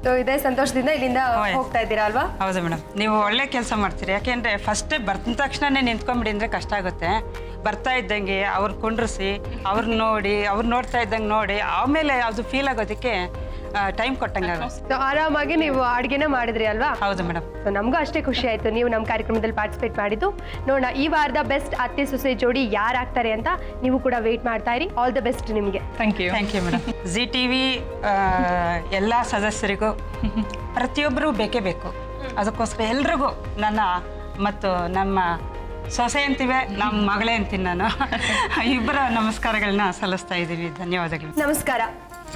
ಸೊ ಇದೇ ಸಂತೋಷದಿಂದ ಇಲ್ಲಿಂದ ಹೋಗ್ತಾ ಇದ್ದೀರಾ ಅಲ್ವಾ? ಹೌದು ಮೇಡಮ್, ನೀವು ಒಳ್ಳೆ ಕೆಲಸ ಮಾಡ್ತೀರಿ. ಯಾಕೆಂದರೆ ಫಸ್ಟೇ ಬಂದ ತಕ್ಷಣನೇ ನಿಂತ್ಕೊಂಬಿಡಿ ಅಂದರೆ ಕಷ್ಟ ಆಗುತ್ತೆ. ಬರ್ತಾ ಇದ್ದಂಗೆ ಅವ್ರು ಕುಂಡ್ರಿಸಿ, ಅವ್ರನ್ನ ನೋಡಿ, ಅವ್ರು ನೋಡ್ತಾ ಇದ್ದಂಗೆ ನೋಡಿ, ಆಮೇಲೆ ಅದು ಫೀಲ್ ಆಗೋದಕ್ಕೆ ಟೈಮ್ ಕೊಟ್ಟಂಗೆ ಆಗುತ್ತೆ. ಸೊ ಆರಾಮಾಗಿ ನೀವು ಅಡುಗೆನ ಮಾಡಿದ್ರಿ ಅಲ್ವಾ? ಹೌದು ಮೇಡಮ್. ಸೊ ನಮಗೂ ಅಷ್ಟೇ ಖುಷಿ ಆಯಿತು ನೀವು ನಮ್ಮ ಕಾರ್ಯಕ್ರಮದಲ್ಲಿ ಪಾರ್ಟಿಸಿಪೇಟ್ ಮಾಡಿದ್ದು. ನೋಡೋಣ ಈ ವಾರದ ಬೆಸ್ಟ್ ಅತ್ತೆ ಸೊಸೆ ಜೋಡಿ ಯಾರಾಗ್ತಾರೆ ಅಂತ. ನೀವು ಕೂಡ ವೇಟ್ ಮಾಡ್ತಾ ಇರಿ. ಆಲ್ ದ ಬೆಸ್ಟ್ ನಿಮಗೆ. Thank you. Thank you madam. Zee TV ಎಲ್ಲ ಸದಸ್ಯರಿಗೂ ಪ್ರತಿಯೊಬ್ಬರೂ ಬೇಕೇ ಬೇಕು. ಅದಕ್ಕೋಸ್ಕರ ಎಲ್ರಿಗೂ ನನ್ನ ಮತ್ತು ನಮ್ಮ ಸೊಸೆ ಅಂತೀವಿ, ನಮ್ಮ ಮಗಳೇ ಅಂತೀನಿ ನಾನು, ಇಬ್ಬರ ನಮಸ್ಕಾರಗಳನ್ನ ಸಲ್ಲಿಸ್ತಾ ಇದ್ದೀವಿ. ಧನ್ಯವಾದಗಳು. ನಮಸ್ಕಾರ.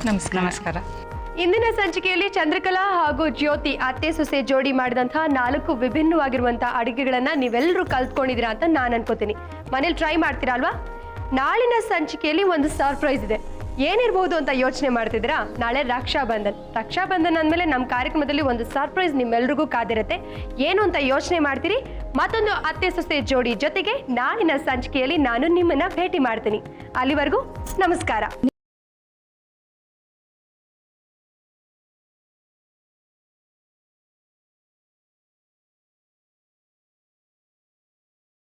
ನಮಸ್ಕಾರ. ಇಂದಿನ ಸಂಚಿಕೆಯಲ್ಲಿ ಚಂದ್ರಕಲಾ ಹಾಗೂ ಜ್ಯೋತಿ ಅತ್ತೆ ಸೊಸೆ ಜೋಡಿ ಮಾಡಿದಂತಹ 4 ವಿಭಿನ್ನವಾಗಿರುವಂತಹ ಅಡುಗೆಗಳನ್ನ ನೀವೆಲ್ಲರೂ ಕಲ್ತ್ಕೊಂಡಿದ್ದೀರಾ ಅಂತ ನಾನು ಅನ್ಕೋತೀನಿ. ಮನೇಲಿ ಟ್ರೈ ಮಾಡ್ತೀರಾ ಅಲ್ವಾ? ನಾಳಿನ ಸಂಚಿಕೆಯಲ್ಲಿ ಒಂದು ಸರ್ಪ್ರೈಸ್ ಇದೆ. ಏನಿರ್ಬೋದು ಅಂತ ಯೋಚನೆ ಮಾಡ್ತಿದ್ದೀರಾ? ನಾಳೆ ರಕ್ಷಾಬಂಧನ್ ಅಂದಮೇಲೆ ನಮ್ಮ ಕಾರ್ಯಕ್ರಮದಲ್ಲಿ ಒಂದು ಸರ್ಪ್ರೈಸ್ ನಿಮ್ಮೆಲ್ರಿಗೂ ಕಾದಿರುತ್ತೆ. ಏನು ಅಂತ ಯೋಚನೆ ಮಾಡ್ತೀರಿ? ಮತ್ತೊಂದು ಅತ್ತೆ ಸೊಸೆ ಜೋಡಿ ಜೊತೆಗೆ ನಾಳಿನ ಸಂಚಿಕೆಯಲ್ಲಿ ನಾನು ನಿಮ್ಮನ್ನ ಭೇಟಿ ಮಾಡ್ತೀನಿ. ಅಲ್ಲಿವರೆಗೂ ನಮಸ್ಕಾರ.